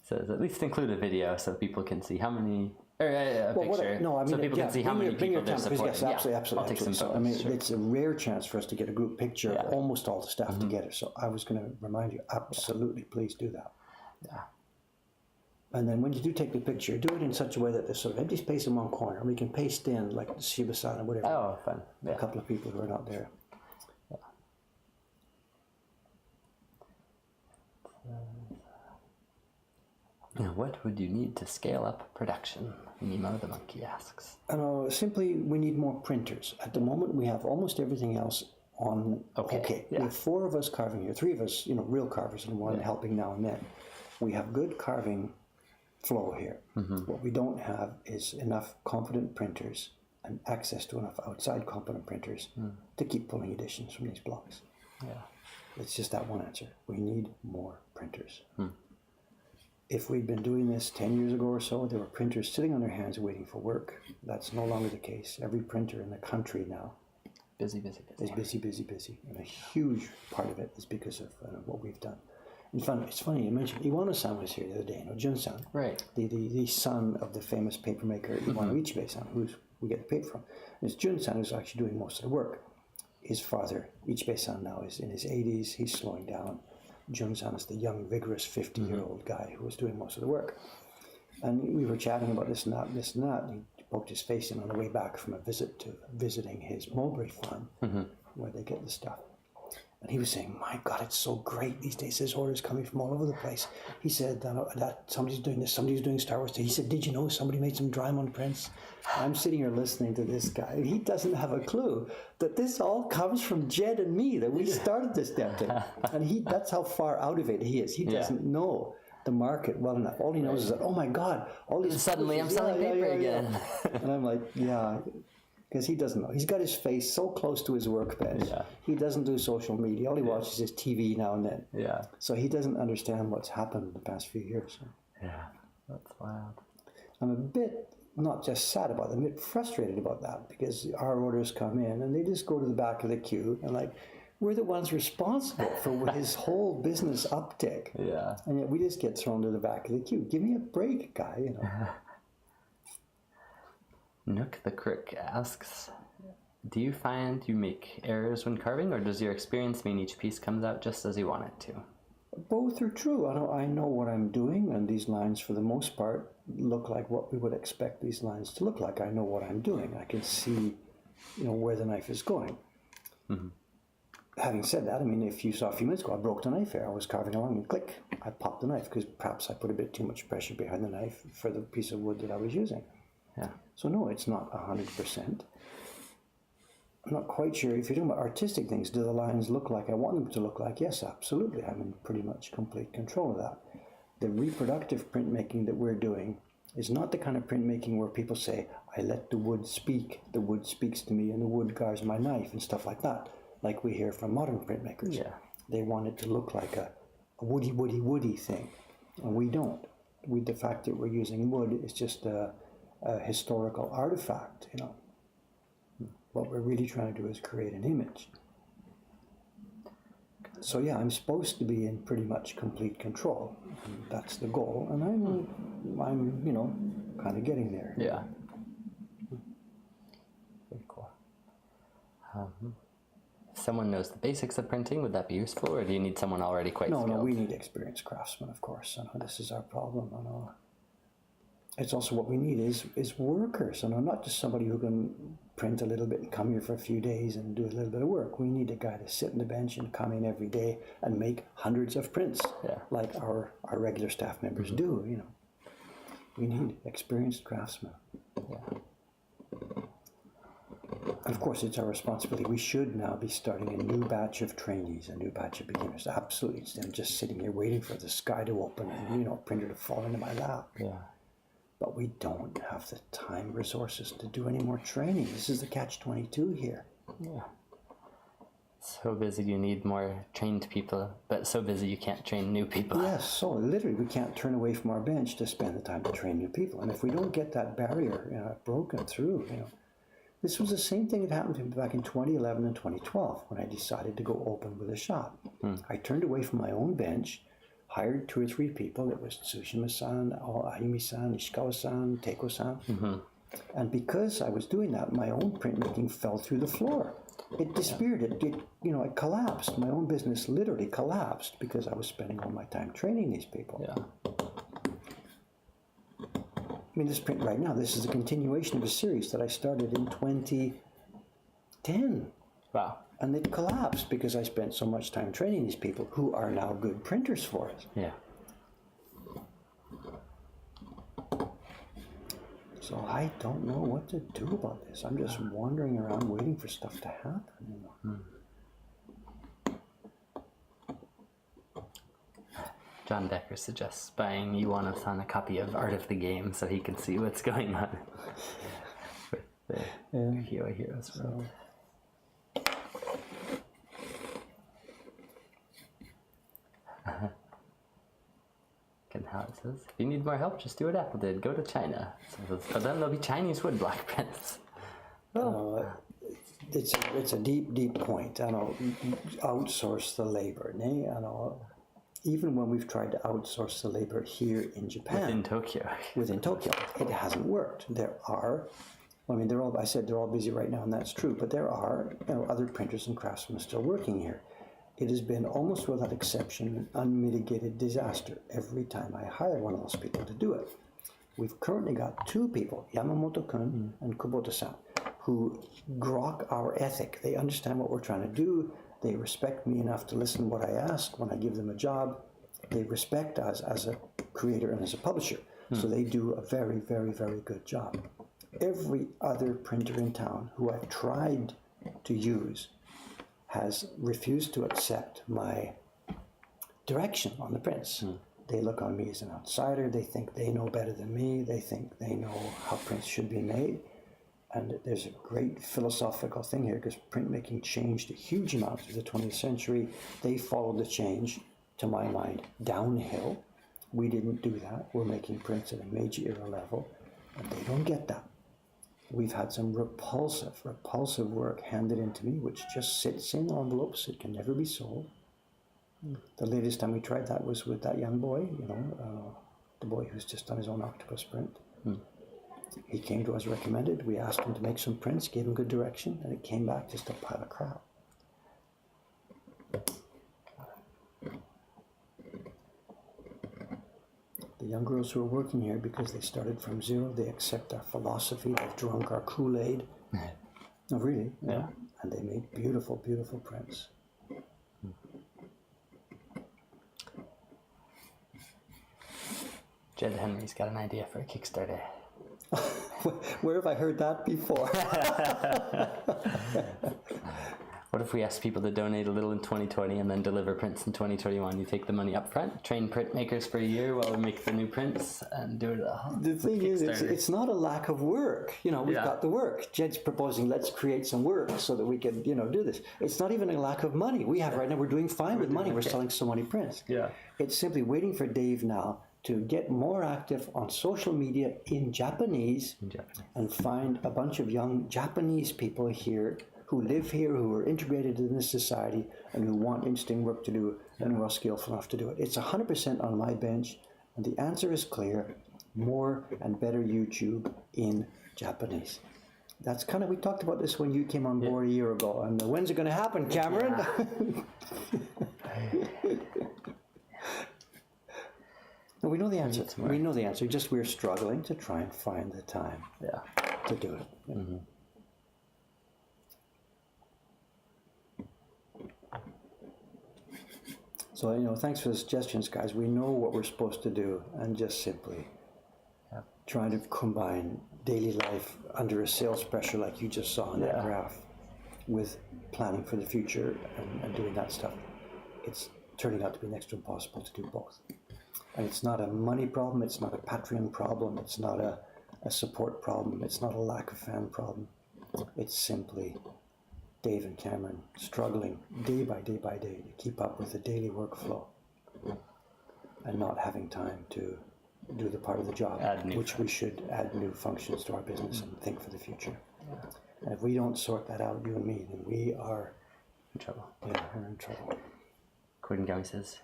so at least include a video so people can see how many, or a picture, so people can see how many people they're supporting. Yes, absolutely. I'll take some photos. I mean, it's a rare chance for us to get a group picture of almost all the staff together. So I was going to remind you, absolutely, please do that. Yeah. And then when you do take the picture, do it in such a way that there's sort of empty space in one corner. We can paste in, like the Shiba-san or whatever. Oh, fun. Yeah. A couple of people who are not there. Yeah. Now, what would you need to scale up production? Nemo the monkey asks. Simply, we need more printers. At the moment, we have almost everything else on. Okay. Yeah. We have 4 of us carving here, 3 of us, real carvers, and 1 helping now and then. We have good carving flow here. What we don't have is enough competent printers and access to enough outside competent printers to keep pulling editions from these blocks. Yeah. It's just that one answer. We need more printers. If we'd been doing this 10 years ago or so, there were printers sitting on their hands waiting for work. That's no longer the case. Every printer in the country now Busy. It's busy. And a huge part of it is because of what we've done. In fact, it's funny, you mentioned Iwano-san was here the other day, Jun-san. Right. The son of the famous papermaker Iwano Ichibei-san, who we get the paper from. And it's Jun-san who's actually doing most of the work. His father, Ichibei-san, now is in his 80s. He's slowing down. Jun-san is the young, vigorous 50-year-old guy who was doing most of the work. And we were chatting about this and that. And he poked his face in on the way back from a visit to visiting his mulberry farm, where they get the stuff. And he was saying, my God, it's so great these days. There's orders coming from all over the place. He said that somebody's doing this, somebody's doing Star Wars. He said, did you know somebody made some Drymon prints? I'm sitting here listening to this guy. He doesn't have a clue that this all comes from Jed and me, that we started this damn thing. And that's how far out of it he is. He doesn't know the market well enough. All he knows is that, oh my God, all these... Suddenly I'm selling paper again. And I'm like, yeah... Because he doesn't know. He's got his face so close to his workbench. Yeah. He doesn't do social media. All he watches is TV now and then. Yeah. So he doesn't understand what's happened in the past few years. Yeah, that's wild. I'm a bit, not just sad about it, I'm a bit frustrated about that, because our orders come in and they just go to the back of the queue and like, we're the ones responsible for his whole business uptick. Yeah. And yet we just get thrown to the back of the queue. Give me a break, guy, you know. Nook the Crick asks, do you find you make errors when carving, or does your experience mean each piece comes out just as you want it to? Both are true. I know what I'm doing, and these lines, for the most part, look like what we would expect these lines to look like. I know what I'm doing. I can see, where the knife is going. Mm-hmm. Having said that, I mean, if you saw a few minutes ago, I broke the knife here. I was carving along, and click, I popped the knife, because perhaps I put a bit too much pressure behind the knife for the piece of wood that I was using. Yeah. So no, it's not 100%. I'm not quite sure. If you're talking about artistic things, do the lines look like I want them to look like? Yes, absolutely. I'm in pretty much complete control of that. The reproductive printmaking that we're doing is not the kind of printmaking where people say, I let the wood speak, the wood speaks to me, and the wood guards my knife and stuff like that, like we hear from modern printmakers. Yeah. They want it to look like a woody thing, and we don't. The fact that we're using wood is just a historical artifact, What we're really trying to do is create an image. So yeah, I'm supposed to be in pretty much complete control. That's the goal, and I'm kind of getting there. Yeah. Very cool. If someone knows the basics of printing, would that be useful, or do you need someone already quite skilled? No, we need experienced craftsmen, of course. This is our problem. It's also what we need is workers, not just somebody who can print a little bit and come here for a few days and do a little bit of work. We need a guy to sit on the bench and come in every day and make hundreds of prints, like our regular staff members do. We need experienced craftsmen. Yeah. And of course, it's our responsibility. We should now be starting a new batch of trainees, a new batch of beginners. Absolutely, instead of just sitting here waiting for the sky to open and printer to fall into my lap. Yeah. But we don't have the time, resources to do any more training. This is the catch-22 here. Yeah. So busy you need more trained people, but so busy you can't train new people. Yes, so literally we can't turn away from our bench to spend the time to train new people. And if we don't get that barrier broken through, this was the same thing that happened to me back in 2011 and 2012 when I decided to go open with a shop. I turned away from my own bench, hired 2 or 3 people. It was Tsushima-san, Ayumi-san, Ishikawa-san, Teiko-san. Mm-hmm. And because I was doing that, my own printmaking fell through the floor. It disappeared. It collapsed. My own business literally collapsed because I was spending all my time training these people. Yeah. I mean, this print right now, this is a continuation of a series that I started in 2010. Wow. And it collapsed because I spent so much time training these people who are now good printers for us. Yeah. So I don't know what to do about this. I'm just wandering around waiting for stuff to happen. John Decker suggests buying Iwano-san a copy of Art of the Game so he can see what's going on with the Kyowa Heroes world. How it says, if you need more help, just do what Apple did. Go to China. So, but then there'll be Chinese woodblock prints. it's a deep point. I know, outsource the labor. I know, even when we've tried to outsource the labor here in Japan, within Tokyo, it hasn't worked. There are, I mean, they're all busy right now, and that's true. But there are, other printers and craftsmen still working here. It has been almost without exception an unmitigated disaster every time I hire one of those people to do it. We've currently got 2 people, Yamamoto-kun and Kubota-san, who grok our ethic. They understand what we're trying to do. They respect me enough to listen to what I ask when I give them a job. They respect us as a creator and as a publisher. So they do a very, very, very good job. Every other printer in town who I've tried to use has refused to accept my direction on the prints. They look on me as an outsider. They think they know better than me. They think they know how prints should be made. And there's a great philosophical thing here, because printmaking changed a huge amount through the 20th century. They followed the change, to my mind, downhill. We didn't do that. We're making prints at a Meiji era level, and they don't get that. We've had some repulsive work handed into me, which just sits in envelopes. It can never be sold. The latest time we tried that was with that young boy, the boy who's just done his own octopus print. He came to us recommended. We asked him to make some prints, gave him good direction, and it came back just a pile of crap. The young girls who are working here, because they started from zero, they accept our philosophy, they've drunk our Kool-Aid. No, really. Yeah. And they make beautiful, beautiful prints. Jed Henry's got an idea for a Kickstarter. Where have I heard that before? What if we ask people to donate a little in 2020 and then deliver prints in 2021? You take the money up front, train printmakers for a year while we make the new prints, and do it at home. The thing is, it's not a lack of work. We've got the work. Jed's proposing, let's create some work so that we can, do this. It's not even a lack of money. We have right now, we're doing fine with money. We're selling so many prints. Yeah. It's simply waiting for Dave now to get more active on social media in Japanese, and find a bunch of young Japanese people here who live here, who are integrated in this society, and who want interesting work to do, and who are skillful enough to do it. It's 100% on my bench, and the answer is clear: more and better YouTube in Japanese. That's kind of, we talked about this when you came on board a year ago, and when's it going to happen, Cameron? No, we know the answer. We know the answer. Just we're struggling to try and find the time to do it. So, thanks for the suggestions, guys. We know what we're supposed to do, and just simply trying to combine daily life under a sales pressure like you just saw in that graph with planning for the future and doing that stuff. It's turning out to be next to impossible to do both. And it's not a money problem, it's not a Patreon problem, it's not a support problem, it's not a lack of fan problem. It's simply Dave and Cameron struggling day by day by day to keep up with the daily workflow and not having time to do the part of the job, which we should add new functions to our business and think for the future. And if we don't sort that out, you and me, then we are in trouble. Yeah, we're in trouble. Koidengami says,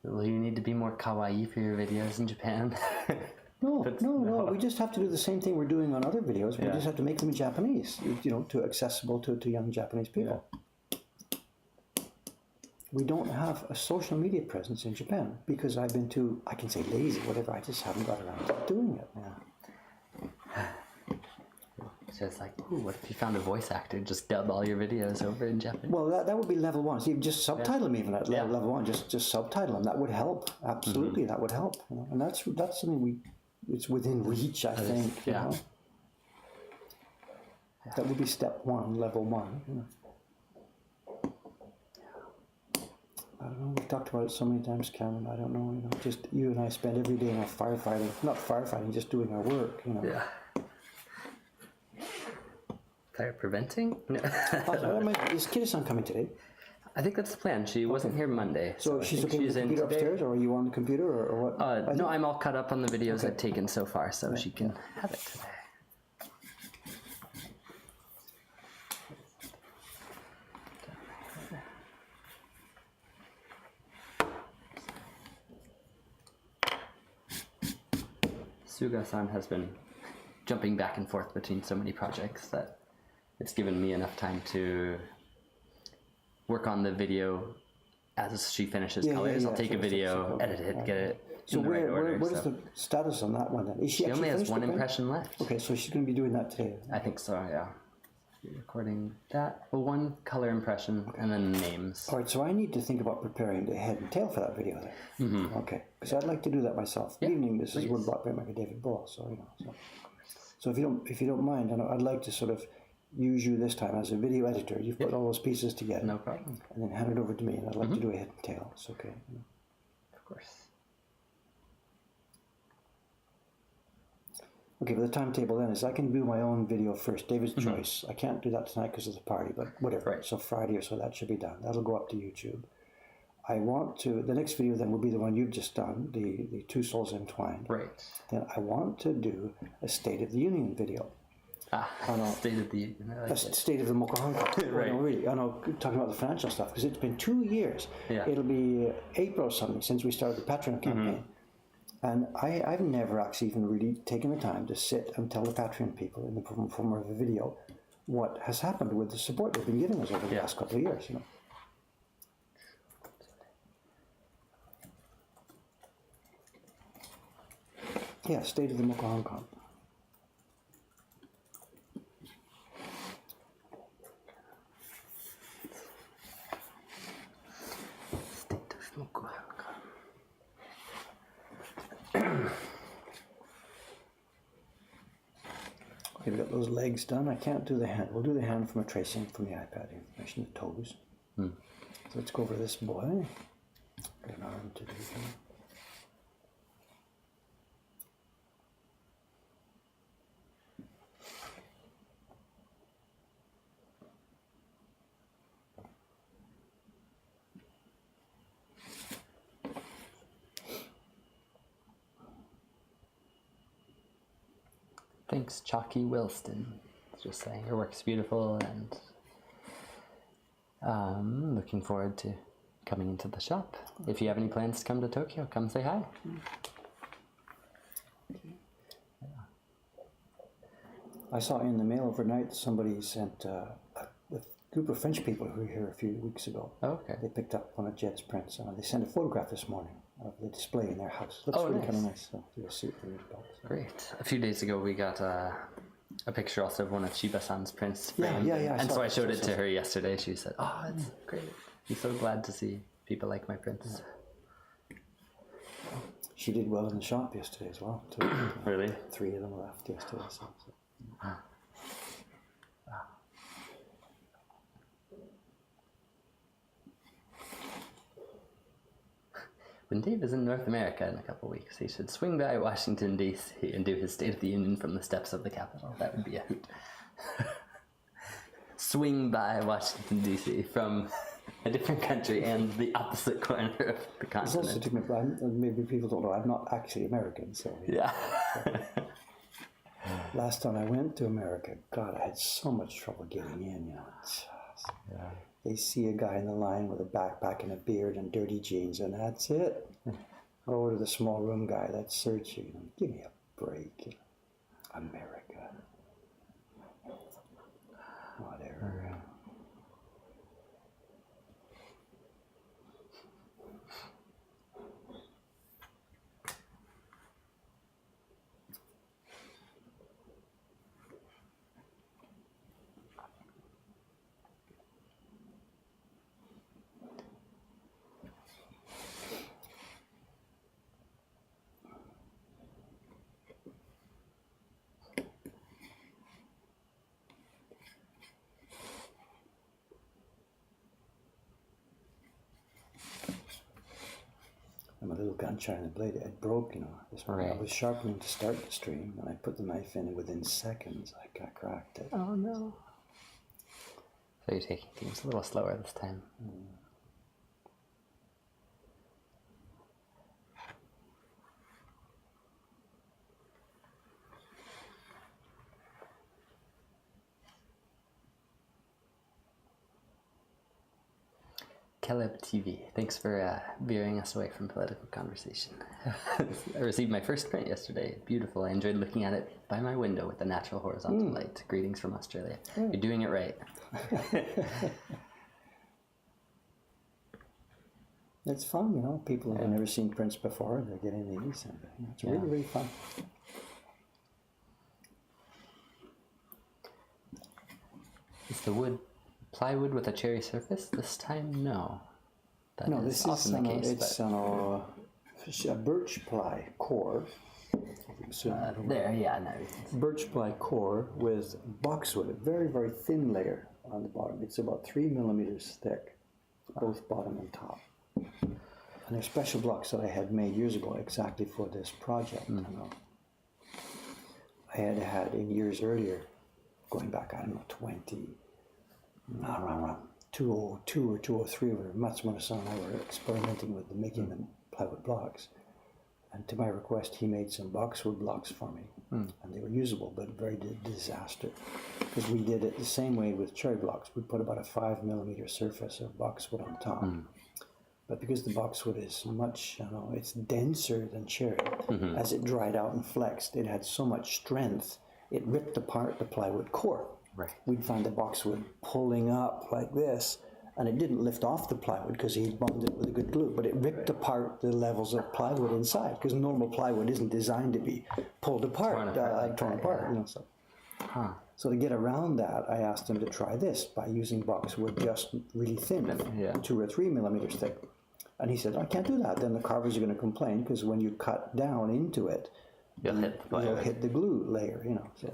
will you need to be more kawaii for your videos in Japan? No. We just have to do the same thing we're doing on other videos. We just have to make them in Japanese, to accessible to young Japanese people. We don't have a social media presence in Japan because I've been too, I can say lazy, whatever, I just haven't got around to doing it. So it's like, ooh, what if you found a voice actor, just dub all your videos over in Japanese? Well, that would be level one. So you just subtitle them even at level one, just subtitle them. That would help. Absolutely, that would help. And that's something it's within reach, I think. That would be step one, level one. I don't know, we've talked about it so many times, Cameron. I don't know, just you and I spend every day now firefighting, not firefighting, just doing our work, Fire preventing? No. Is Kida-san coming today? I think that's the plan. She wasn't here Monday. So she's looking at the computer upstairs, or are you on the computer, or what? No, I'm all caught up on the videos I've taken so far, so she can have it today. Suga-san has been jumping back and forth between so many projects that it's given me enough time to work on the video as she finishes colors. I'll take a video, edit it, get it So in the right order. what is the status on that one then? Is she She only has finished one the print? impression left. Okay, so she's going to be doing that today. I think so, yeah. Recording that. Well, one color impression and then names. All right, so I need to think about preparing the head and tail for that video then. Mm-hmm. Okay, because I'd like to do that myself. Yeah, Evening, this is Woodblock by Michael David Ball, so you know. So if you don't mind, I'd like to sort of use you this time as a video editor. You've put all those pieces together. No problem. And then hand it over to me, and I'd like to do a head and tail. It's okay. You know. Of course. Okay, but the timetable then is I can do my own video first, David's choice. I can't do that tonight because of the party, but whatever. Right. So Friday or so that should be done. That'll go up to YouTube. I want to, the next video then will be the one you've just done, the Two Souls Entwined. Right. Then I want to do a State of the Union video. State of the Union. I like it. State of the Mokohanka. Right. No, really. I know, talking about the financial stuff, because it's been 2 years. Yeah. It'll be April or something since we started the Patreon campaign. And I've never actually even really taken the time to sit and tell the Patreon people in the form of a video what has happened with the support they've been giving us over the last couple of years, you know. Yeah, State of the Mokohanka. State of Mokuhanka. Okay, we've got those legs done. I can't do the hand. We'll do the hand from a tracing from the iPad information, the toes. So let's go over this boy. Got an arm to do here. Thanks, Chalky Wilston. Just saying, your work's beautiful, and looking forward to coming into the shop. If you have any plans to come to Tokyo, come say hi. I saw in the mail overnight somebody sent a group of French people who were here a few weeks ago. Oh, okay. They picked up one of Jed's prints, and they sent a photograph this morning of the display in their house. Looks really nice. kind of nice. So you'll see it when it goes. Great. A few days ago, we got a picture also of one of Shiba-san's prints. Yeah, framed. yeah, yeah, I And saw so I it, showed saw it it. to her yesterday. She said, "Oh, it's great. I'm so glad to see people like my prints." She did well in the shop yesterday as well. Too. Really? 3 of them left yesterday. So. When Dave is in North America in a couple of weeks, he should swing by Washington, D.C. and do his State of the Union from the steps of the Capitol. That would be a hoot. Swing by Washington, D.C. from a different country and the opposite corner of the It's also continent. different, but maybe people don't know, I'm not actually American, so. Yeah. Last time I went to America, God, I had so much trouble getting in, you know. They see a guy in the line with a backpack and a beard and dirty jeans, and that's it. Oh, to the small room guy that's searching. You know, give me a break. You know. America. Whatever. And my little gun shining blade, it broke, you know. This morning I Right. was sharpening to start the stream, and I put the knife in, and within seconds I got cracked it. Oh, no. So you're taking things a little slower this time. Caleb TV. Thanks for veering us away from political conversation. I received my first print yesterday. Beautiful. I enjoyed looking at it by my window with the natural horizontal light. Greetings from Australia. You're doing it right. It's fun, you know. People have never seen prints before. They're getting these. And it's really, really fun. Is the wood plywood with a cherry surface? This time, no. No, this is often the case. It's a birch ply core. There, yeah, now you can see. Birch ply core with boxwood, a very, very thin layer on the bottom. It's about 3 millimeters thick, both bottom and top. And they're special blocks that I had made years ago exactly for this project. You know. I had in years earlier, going back, I don't know, 202 or 203, where Matsumoto-san and I were experimenting with making the plywood blocks. And to my request, he made some boxwood blocks for me. And they were usable, but very disaster. Because we did it the same way with cherry blocks. We put about a 5 millimeter surface of boxwood on top. But because the boxwood is much, it's denser than cherry, as it dried out and flexed, it had so much strength, it ripped apart the plywood core. Right. We'd find the boxwood pulling up like this, and it didn't lift off the plywood because he bound it with a good glue, but it ripped apart the levels of plywood inside, because normal plywood isn't designed to be pulled apart, torn apart. You know, so. So to get around that, I asked him to try this by using boxwood just really thin, 2 or 3 millimeters thick. And he said, I can't do that. Then the carvers are going to complain, because when you cut down into it, you'll hit the glue layer, you know. So,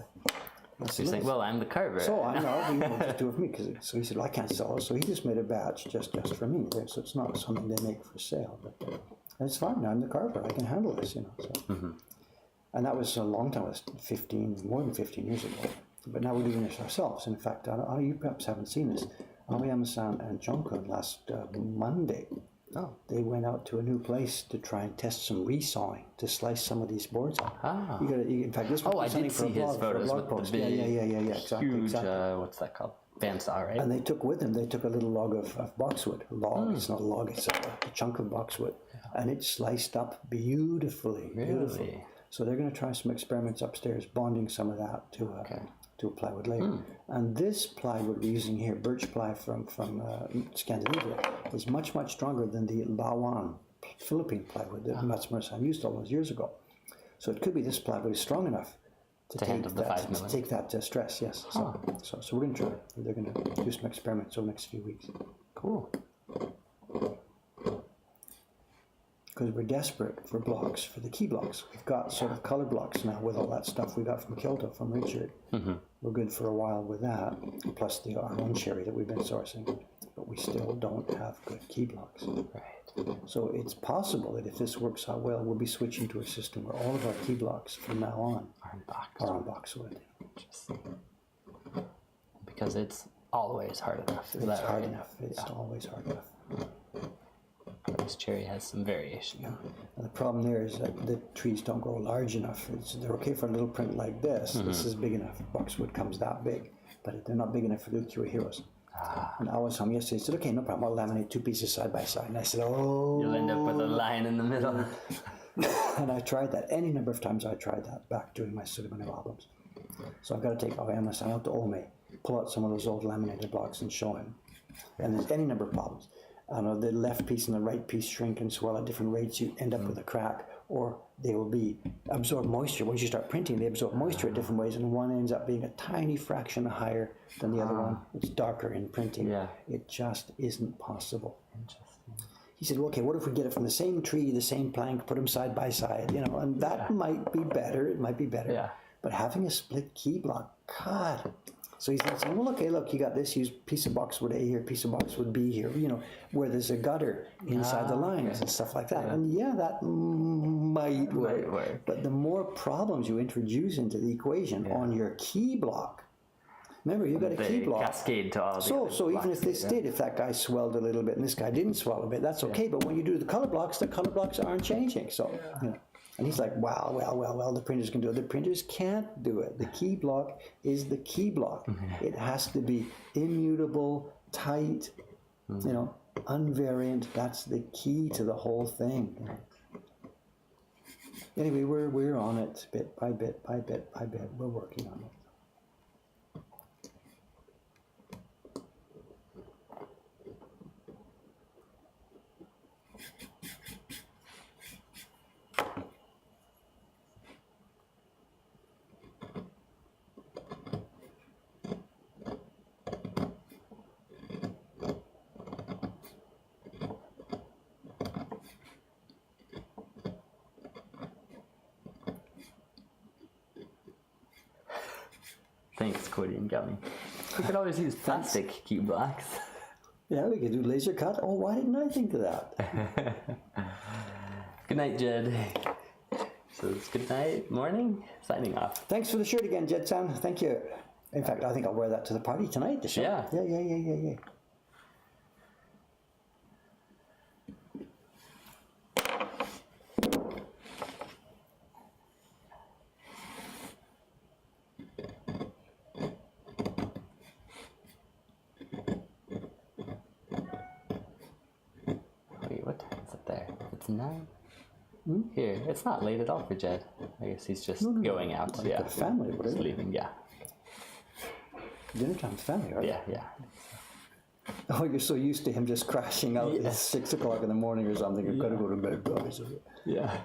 so you're saying, well, I'm the carver. So I know, you know, just do it for me. So he said, well, I can't sell it. So he just made a batch just for me. So it's not something they make for sale. But it's fine. I'm the carver. I can handle this, you know. So. And that was a long time. It was more than 15 years ago. But now we're doing this ourselves. In fact, you perhaps haven't seen this. Aoyama-san and Jonkun last Monday, they went out to a new place to try and test some resawing to slice some of these boards out. In fact, this was I did see his photos with post. the big, Exactly. huge, what's that called? Bandsaw, right? And they took with them, they took a little log of boxwood. It's not a log, it's a chunk of boxwood. And it sliced up beautifully. Really? So they're going to try some experiments upstairs, bonding some of that to a plywood layer. And this plywood we're using here, birch ply from Scandinavia, is much, much stronger than the Lawan Philippine plywood that Matsumoto-san used all those years ago. So it could be this plywood is strong enough to take that stress, yes. So we're going to try. They're going to do some experiments over the next few weeks. Cool. Because we're desperate for blocks, for the key blocks. We've got sort of color blocks now with all that stuff we got from Kyoto, from Richard. We're good for a while with that, plus our own cherry that we've been sourcing. But we still don't have good key blocks. Right. So it's possible that if this works out well, we'll be switching to a system where all of our key blocks from now on are on boxwood. Interesting. Because it's always hard enough. It's hard enough. It's always hard enough. This cherry has some variation. And the problem there is that the trees don't grow large enough. They're okay for a little print like this. This is big enough. Boxwood comes that big, but they're not big enough for Luke Your Heroes. And I was home yesterday. He said, okay, no problem. I'll laminate 2 pieces side by side. And I said, oh. You'll end up with a line in the middle. And I tried that. Any number of times I tried that back during my Surimano albums. So I've got to take Aoyama-san out to Ome, pull out some of those old laminated blocks and show him. And there's any number of problems. The left piece and the right piece shrink and swell at different rates. You end up with a crack, or they will absorb moisture. Once you start printing, they absorb moisture at different ways, and one ends up being a tiny fraction higher than the other one. It's darker in printing. It just isn't possible. Interesting. He said, well, okay, what if we get it from the same tree, the same plank, put them side by side, and that might be better. It might be better. Yeah. But having a split key block, God. So he's saying, well, okay, look, you got this, use piece of boxwood A here, piece of boxwood B here, where there's a gutter inside the lines and stuff like that. And that might work. But the more problems you introduce into the equation on your key block, remember, you got a key block. Cascade to all the So even if this did, if that guy swelled a little bit and this guy didn't swell a bit, that's okay. But when you do the color blocks aren't changing. So, And he's like, well, the printers can do it. The printers can't do it. The key block is the key block. It has to be immutable, tight, unvariant. That's the key to the whole thing. Anyway, we're on it bit by bit by bit by bit. We're working on it. Thanks, Cody and Gummy. We could always use plastic cube blocks. Yeah, we could do laser cut. Oh, why didn't I think of that? Good night, Jed. So it's good night, morning, signing off. Thanks for the shirt again, Jed-san. Thank you. In fact, I think I'll wear that to the party tonight, the shirt. Yeah. Yeah. Wait, what time is it there? It's 9? Here, it's not late at all for Jed. I guess he's just going out. Yeah. Got a family, Just whatever. leaving, yeah. Dinner time's family, right? Yeah. Oh, you're so used to him just crashing out at 6 o'clock in the morning or something. You've got to go to bed, guys. Yeah.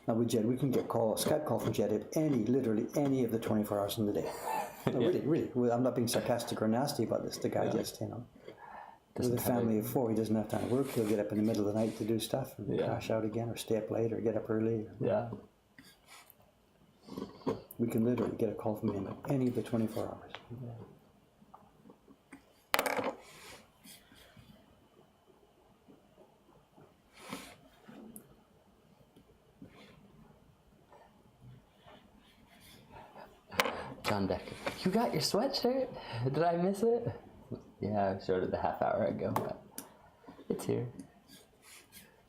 Now with Jed, we can get Skype call from Jed at literally any of the 24 hours in the day. No, really. Well, I'm not being sarcastic or nasty about this. The guy just, with a family of 4, he doesn't have time to work. He'll get up in the middle of the night to do stuff and crash out again, or stay up late, or get up early. Yeah. We can literally get a call from him at any of the 24 hours. John Decker. You got your sweatshirt? Did I miss it? Yeah, I showed it a half hour ago, but it's here.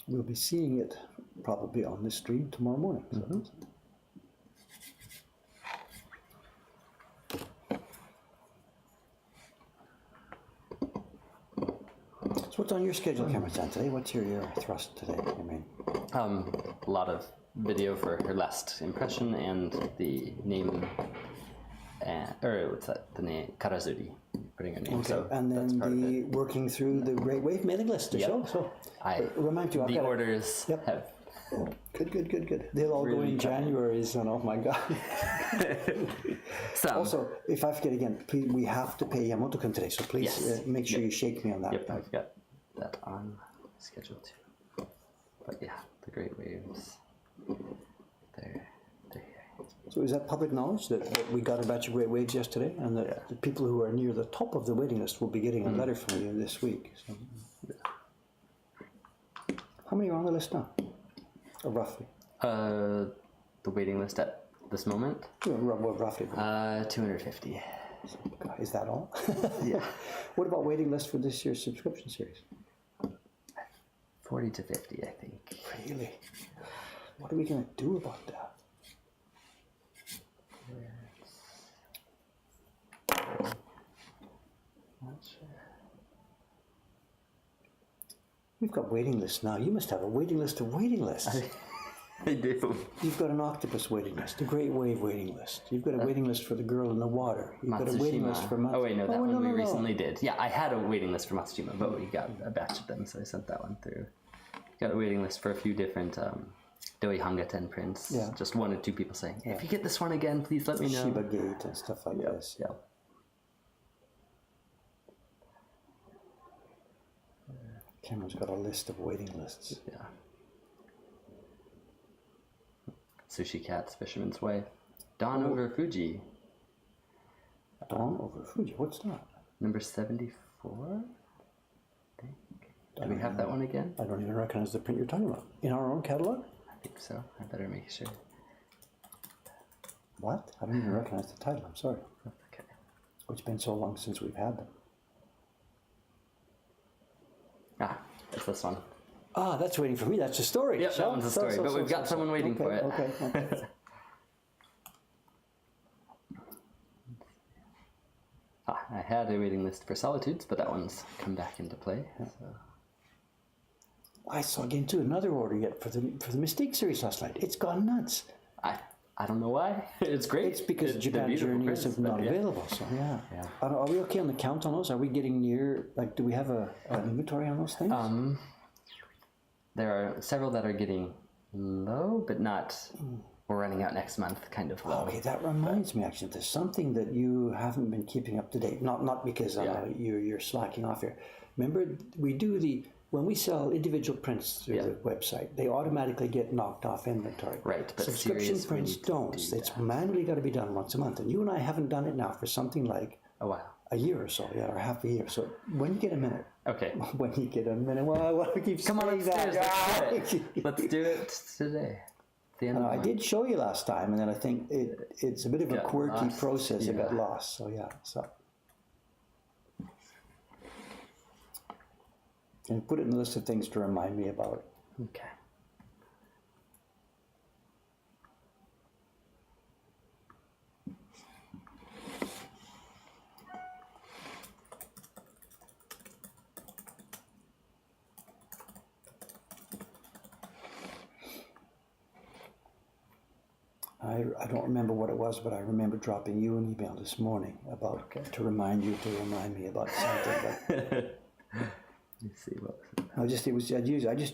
We'll be seeing it probably on this stream tomorrow morning. So what's on your schedule, Cameron-san, today? What's your thrust today? I mean, A lot of video for her last impression and the name, or what's that? The name Karazuri, putting her name. okay. So And that's then part of it. working through the Great Wave mailing list to show. So remind you, I've the got orders have. Good. They'll all go Really in January, so oh my God. Some. Also, if I forget again, please, we have to pay Yamato-kun today, so please Yes. make sure you shake me on that. Yep, I've got that on schedule too. But yeah, the Great Waves. They're here. So is that public knowledge that we got a batch of Great Waves yesterday, and that the people who are near the top of the waiting list will be getting a letter from you this week? So, how many are on the list now? Or roughly? The waiting list at this moment? Roughly. 250. God, is that all? Yeah. What about waiting list for this year's subscription series? 40 to 50, I think. Really? What are we going to do about that? Not sure. We've got waiting lists now. You must have a waiting list of waiting lists. I do. You've got an octopus waiting list, a great wave waiting list. You've got a waiting list for the girl in the water. You've got a waiting list for Oh wait, no, that one we no. recently did. Yeah, I had a waiting list for Matsushima, but we got a batch of them, so I sent that one through. Got a waiting list for a few different Doi Hangaten prints. Yeah. Just 1 or 2 people saying, if you get this one again, please let me know. Shiba Gate and stuff like this. Yeah. Cameron's got a list of waiting lists. Yeah. Sushi Cat's Fisherman's Wife. Dawn over Fuji. Dawn over Fuji. What's that? Number 74? I think. Do we have that one again? I don't even recognize the print you're talking about. In our own catalog? I think so. I better make sure. What? I don't even recognize the title. I'm sorry. Okay. It's been so long since we've had them. Ah, it's this one. Ah, that's waiting for me. That's a story. Yep, that one's a story, but we've got someone waiting for it. Okay. I had a waiting list for Solitudes, but that one's come back into play. So. I saw again too another order yet for the Mystique series last night. It's gone nuts. I don't know why. It's great. It's because Japan Journeys are not available. So yeah. Are we okay on the count on those? Are we getting near? Like, do we have an inventory on those things? There are several that are getting low, but not. We're running out next month, kind of low. Okay, that reminds me actually. There's something that you haven't been keeping up to date. Not because you're slacking off here. Remember, we do when we sell individual prints through the website, they automatically get knocked off inventory. Right, but subscription prints don't. It's manually got to be done once a month, and you and I haven't done it now for something like a year or so, or half a year. So when you get a minute, when you get a minute, well, I want to keep saying that. Let's do it today. I did show you last time, and then I think it's a bit of a quirky process. It got lost. So and put it in the list of things to remind me about it. Okay. I don't remember what it was, but I remember dropping you an email this morning about to remind me about something. Let's see what. I just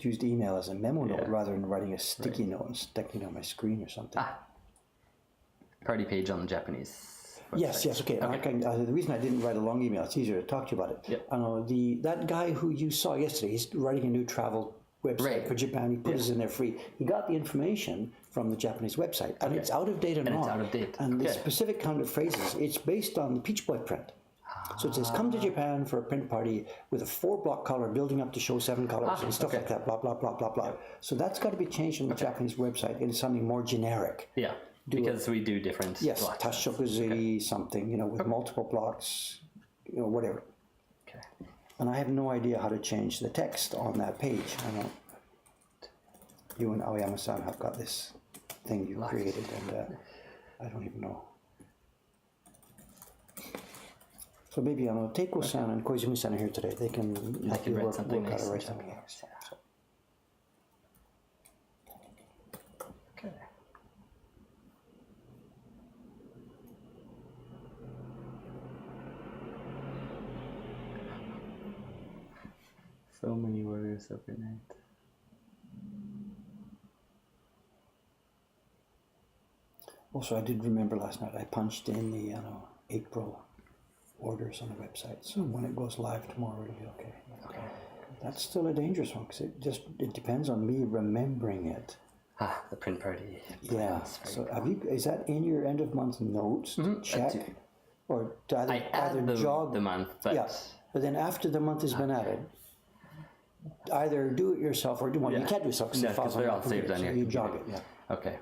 used email as a memo note rather than writing a sticky note and sticking it on my screen or something. Party page on the Japanese website. Yes, okay. The reason I didn't write a long email, it's easier to talk to you about it. Yep. I know that guy who you saw yesterday, he's writing a new travel website for Japan. He put us in there free. He got the information from the Japanese website, and it's out of date and it's out of date. And the specific kind of phrases, it's based on the Peach Boy print. So it says, come to Japan for a print party with a 4-block color building up to show 7 colors and stuff like that, blah, blah, blah, blah, blah. So that's got to be changed on the Japanese website into something more generic. Yeah, because we do different blocks. Tashokuzi, something, with multiple blocks, whatever. Okay. And I have no idea how to change the text on that page. I don't. You and Aoyama-san have got this thing you created, and I don't even know. So maybe Teiko-san and Koizumi-san are here today. They can help you work out how to write something else. Okay. So many orders overnight. Also, I did remember last night I punched in the April orders on the website. So when it goes live tomorrow, it'll be okay. That's still a dangerous one because it depends on me remembering it. The print party. Yeah. So is that in your end of month notes to check, or to either jog the month? But but then after the month has been added, either do it yourself or do one. You can't do it yourself because they're all saved on your computer. You jog it. Yeah. Okay.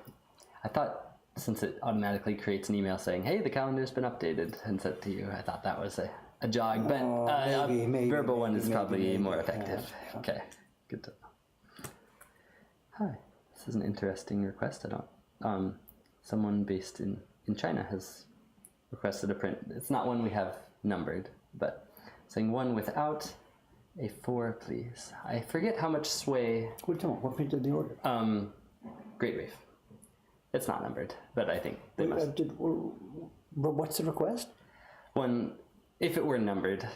I thought, since it automatically creates an email saying, hey, the calendar's been updated and sent to you, I thought that was a jog, but maybe, verbal one is probably more effective. Yeah. Okay, good to know. Hi, this is an interesting request. Someone based in China has requested a print. It's not one we have numbered, but saying one without a 4, please. I forget how much sway. What print did they order? Great Wave. It's not numbered, but I think they must. What's the request? One, if it were numbered,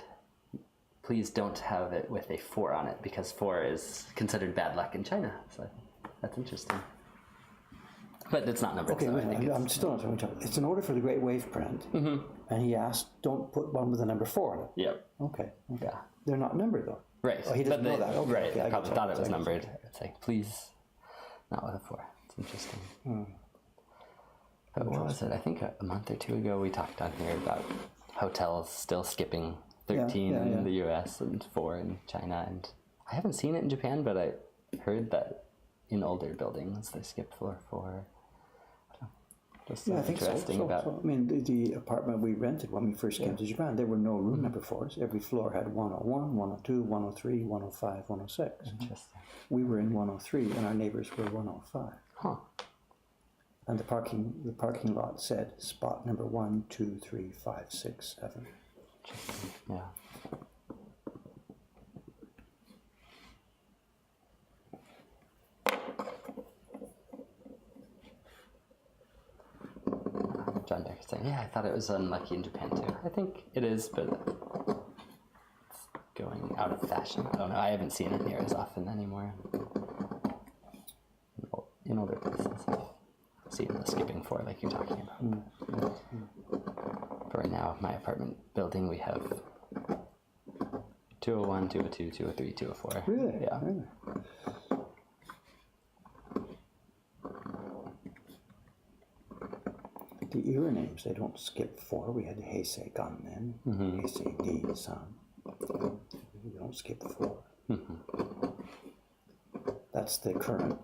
please don't have it with a 4 on it, because 4 is considered bad luck in China. So that's interesting. But it's not numbered. Okay, so I'm still not talking. It's an order for the Great Wave print, and he asked, don't put one with the number 4 on it. Yep. Okay. Yeah. They're not numbered though. Right. Oh, he doesn't know that. Okay. Right. Okay, I probably thought it was numbered. It's like, please, not with a 4. It's interesting. But what was it? I think a month or 2 ago we talked on here about hotels still skipping 13 in the US and 4 in China. And I haven't seen it in Japan, but I heard that in older buildings they skip floor 4. Just I think interesting so. I mean, the apartment we rented when we first came to Japan, there were no room number 4s. Every floor had 101, 102, 103, 105, 106. Interesting. We were in 103, and our neighbors were 105. Huh. And the parking lot said spot number 1, 2, 3, 5, 6, 7. Yeah. John Decker saying, yeah, I thought it was unlucky in Japan too. I think it is, but it's going out of fashion. I don't know. I haven't seen it near as often anymore. In older places, I've seen the skipping 4 like you're talking about. But right now, my apartment building, we have 201, 202, 203, 204. Really? Yeah. Really? The era names, they don't skip 4. We had Heisei Ganmen, Heisei Di-san. We don't skip 4. That's the current,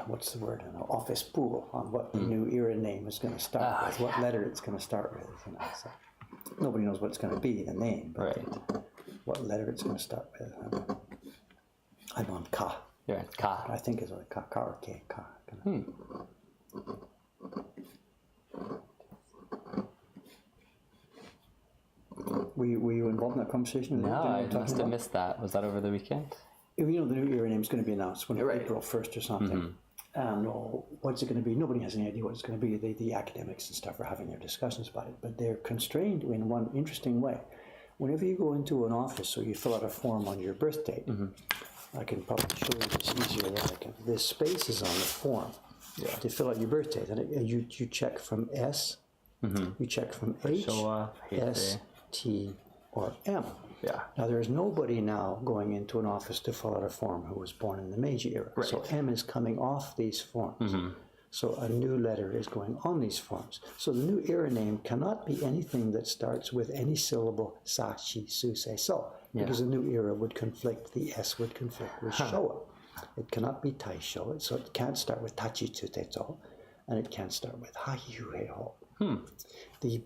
what's the word, office pool on what the new era name is going to start with, what letter it's going to start with. You know, so nobody knows what it's going to be, the name, but what letter it's going to start with. I'm on Ka. You're on Ka. I think it's like Ka or K. Ka. Were you involved in that conversation? No, I must have missed that. Was that over the weekend? You know, the new era name is going to be announced when April 1st or something. And what's it going to be? Nobody has any idea what it's going to be. The academics and stuff are having their discussions about it, but they're constrained in one interesting way. Whenever you go into an office or you fill out a form on your birth date, I can probably show you this easier than I can. There's spaces on the form to fill out your birth date, and you check from S, you check from H, S, T, or M. Yeah. Now, there's nobody now going into an office to fill out a form who was born in the Meiji era. Right. So M is coming off these forms. So a new letter is going on these forms. So the new era name cannot be anything that starts with any syllable sa, shi, su, se, so. Because the new era would conflict, the S would conflict with Showa. It cannot be Taisho, so it can't start with Tachi, tsu, te, zo, and it can't start with Ha-yu, he-ho.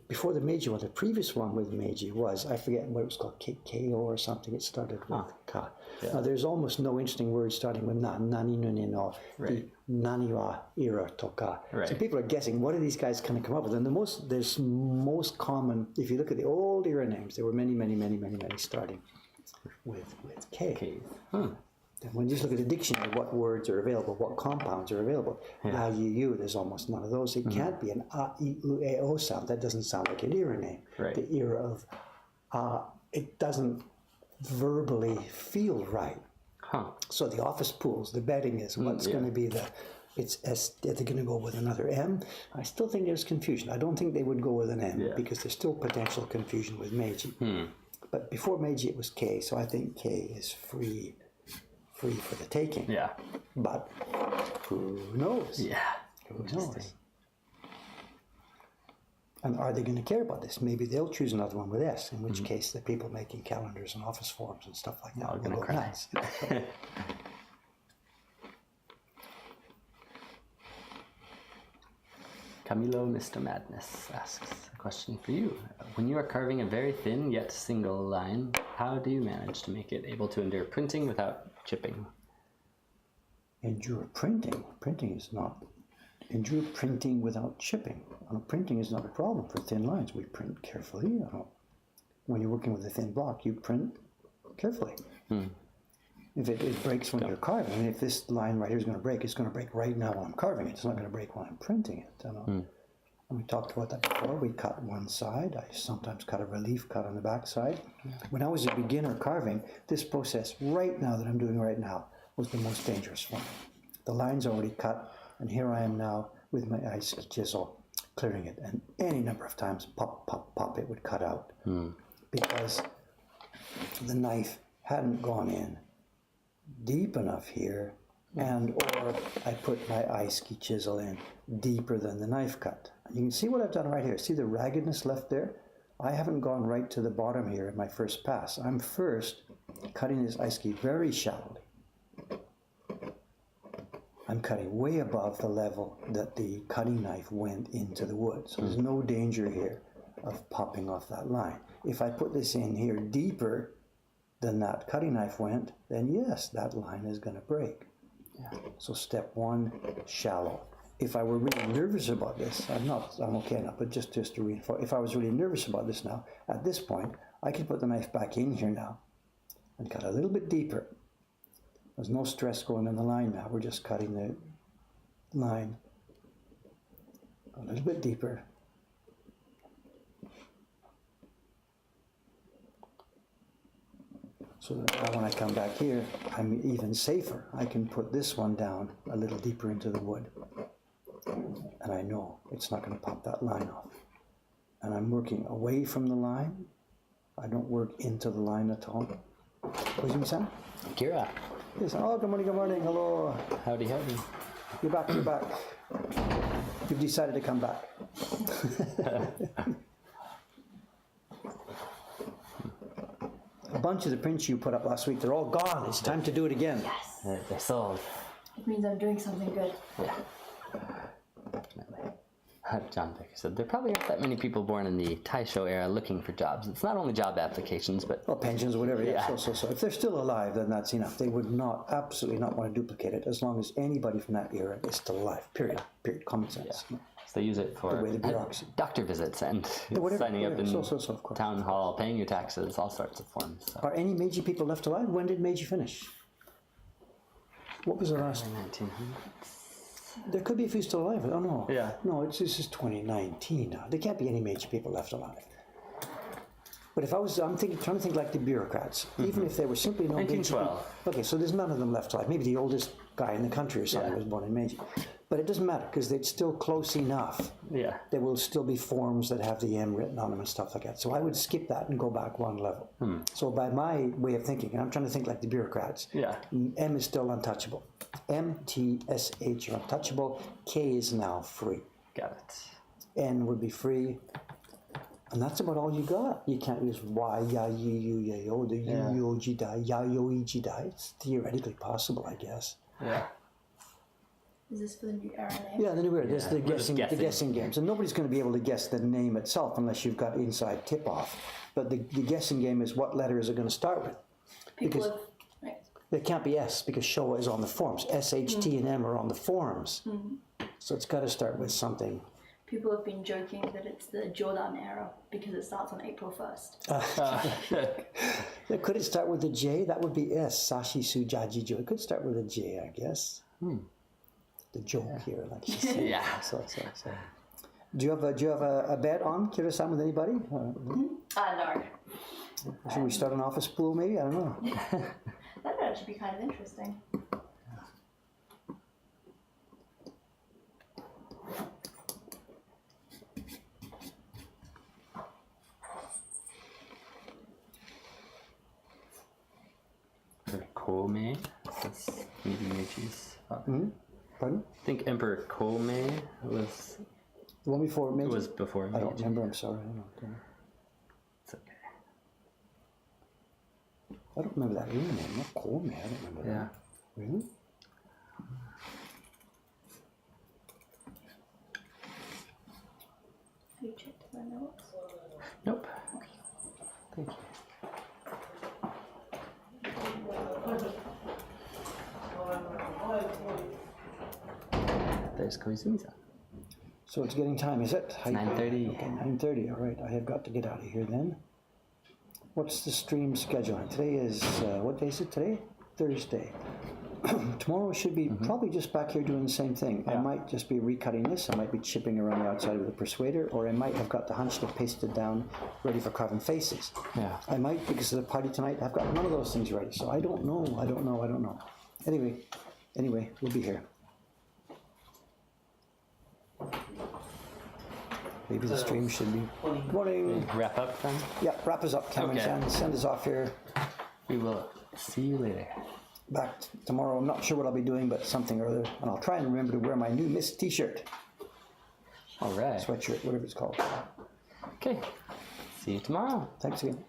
Before the Meiji one, the previous one with Meiji was, I forget what it was called, Keio or something. It started with Ka. Now, there's almost no interesting words starting with na, nani no ni no, the nani wa ira toka. So people are guessing, what are these guys going to come up with? And there's most common, if you look at the old era names, there were many starting with K. When you just look at the dictionary, what words are available, what compounds are available. There's almost none of those. It can't be an A-I-U-E-O sound. That doesn't sound like an era name. The era of, it doesn't verbally feel right. So the office pools, the betting is what's going to be it's S, are they going to go with another M? I still think there's confusion. I don't think they would go with an M because there's still potential confusion with Meiji. But before Meiji it was K, so I think K is free for the taking. But who knows? Who knows? And are they going to care about this? Maybe they'll choose another one with S, in which case the people making calendars and office forms and stuff like that will go nuts. Camilo Mr. Madness asks a question for you. When you are carving a very thin yet single line, how do you manage to make it able to endure printing without chipping? Endure printing? Endure printing without chipping. Printing is not a problem for thin lines. We print carefully. When you're working with a thin block, you print carefully. If it breaks when you're carving, and if this line right here is going to break, it's going to break right now while I'm carving it. It's not going to break while I'm printing it. And we talked about that before. We cut one side. I sometimes cut a relief cut on the back side. When I was a beginner carving, this process right now that I'm doing right now was the most dangerous for me. The line's already cut, and here I am now with my ice chisel clearing it. And any number of times, pop, pop, pop, it would cut out. Because the knife hadn't gone in deep enough here, and or I put my ice chisel in deeper than the knife cut. You can see what I've done right here. See the raggedness left there? I haven't gone right to the bottom here in my first pass. I'm first cutting this ice very shallowly. I'm cutting way above the level that the cutting knife went into the wood. So there's no danger here of popping off that line. If I put this in here deeper than that cutting knife went, then yes, that line is going to break. So step one, shallow. if I were really nervous about this, I'm okay now, but just to reinforce, if I was really nervous about this now, at this point, I could put the knife back in here now and cut a little bit deeper. There's no stress going in the line now. We're just cutting the line a little bit deeper. So that now when I come back here, I'm even safer. I can put this one down a little deeper into the wood. And I know it's not going to pop that line off. And I'm working away from the line. I don't work into the line at all. Koizumi-san? Kira. Yes. Oh, good morning, hello. Howdy, howdy. You're back. You've decided to come back. A bunch of the prints you put up last week, they're all gone. It's time to do it again. Yes. They're sold. It means I'm doing something good. Yeah. Definitely. John Baker said, there probably aren't that many people born in the Taisho era looking for jobs. It's not only job applications, but... Well, pensions, whatever. Yeah. Yeah. So. If they're still alive, then that's enough. They would absolutely not want to duplicate it as long as anybody from that era is still alive. Period. Common sense. So they use it for way the bureaucracy. doctor visits and signing up in of course. town hall, paying your taxes, all sorts of forms. So. Are any Meiji people left alive? When did Meiji finish? What was the last? 1900s. There could be a few still alive. I don't know. Yeah. No, this is 2019 now. There can't be any Meiji people left alive. But if I'm trying to think like the bureaucrats, even if they were simply no Meiji. 1912. Okay, so there's none of them left alive. Maybe the oldest guy in the country or something was born in Meiji. But it doesn't matter because they're still close enough. Yeah. There will still be forms that have the M written on them and stuff like that. So I would skip that and go back one level. So by my way of thinking, and I'm trying to think like the bureaucrats, Yeah. M is still untouchable. M-T-S-H are untouchable. K is now free. Got it. N would be free. And that's about all you got. You can't use Y, ya, yi, yu, ya, yo, the yu, yo, ji, dai, ya, yo, i, ji, dai. It's theoretically possible, I guess. Yeah. Is this for the new era name? Yeah, the new era. There's the we're just guessing games. And nobody's going to be able to guess the name itself unless you've got inside tip-off. But the guessing game is what letter is it going to start with? People because- have... Right. There can't be S because Showa is on the forms. S, H, T, and M are on the forms. So it's got to start with something. People have been joking that it's the Jordan era because it starts on April 1st. Could it start with a J? That would be S. Sashi, Su, Jaji, Jo. It could start with a J, I guess. The joke here, like she said. Yeah. So. Do you have a bet on Kira-san with anybody? No. Should we start an office pool maybe? I don't know. That would actually be kind of interesting. For Kome, that's meeting Meiji's father. Pardon? I think Emperor Kome was The one before Meiji? before I Meiji. don't remember, I'm sorry. I don't know. It's okay. I don't remember that real name. Not Komi, I don't remember Yeah. that. Really? Have you checked the notes? Nope. Thank you. There's Koizumi-san. So it's getting time, is it? 9:30. Okay, 9:30, all right. I have got to get out of here then. What's the stream schedule? Today is, what day is it today? Thursday. Tomorrow should be probably just back here doing the same thing. I might just be recutting this. I might be chipping around the outside with a persuader, or I might have got the hunch to paste it down ready for carving faces. Yeah. I might, because of the party tonight, I've got none of those things ready. So I don't know. Anyway, we'll be here. Maybe the stream should be. Good morning. Wrap up then? Yeah, wrap us up, Cameron. Okay. Send us off here. We will see you later. Back tomorrow. I'm not sure what I'll be doing, but something or other. And I'll try and remember to wear my new Miss T-shirt, All right. sweatshirt, whatever it's called. Okay. See you tomorrow. Thanks again.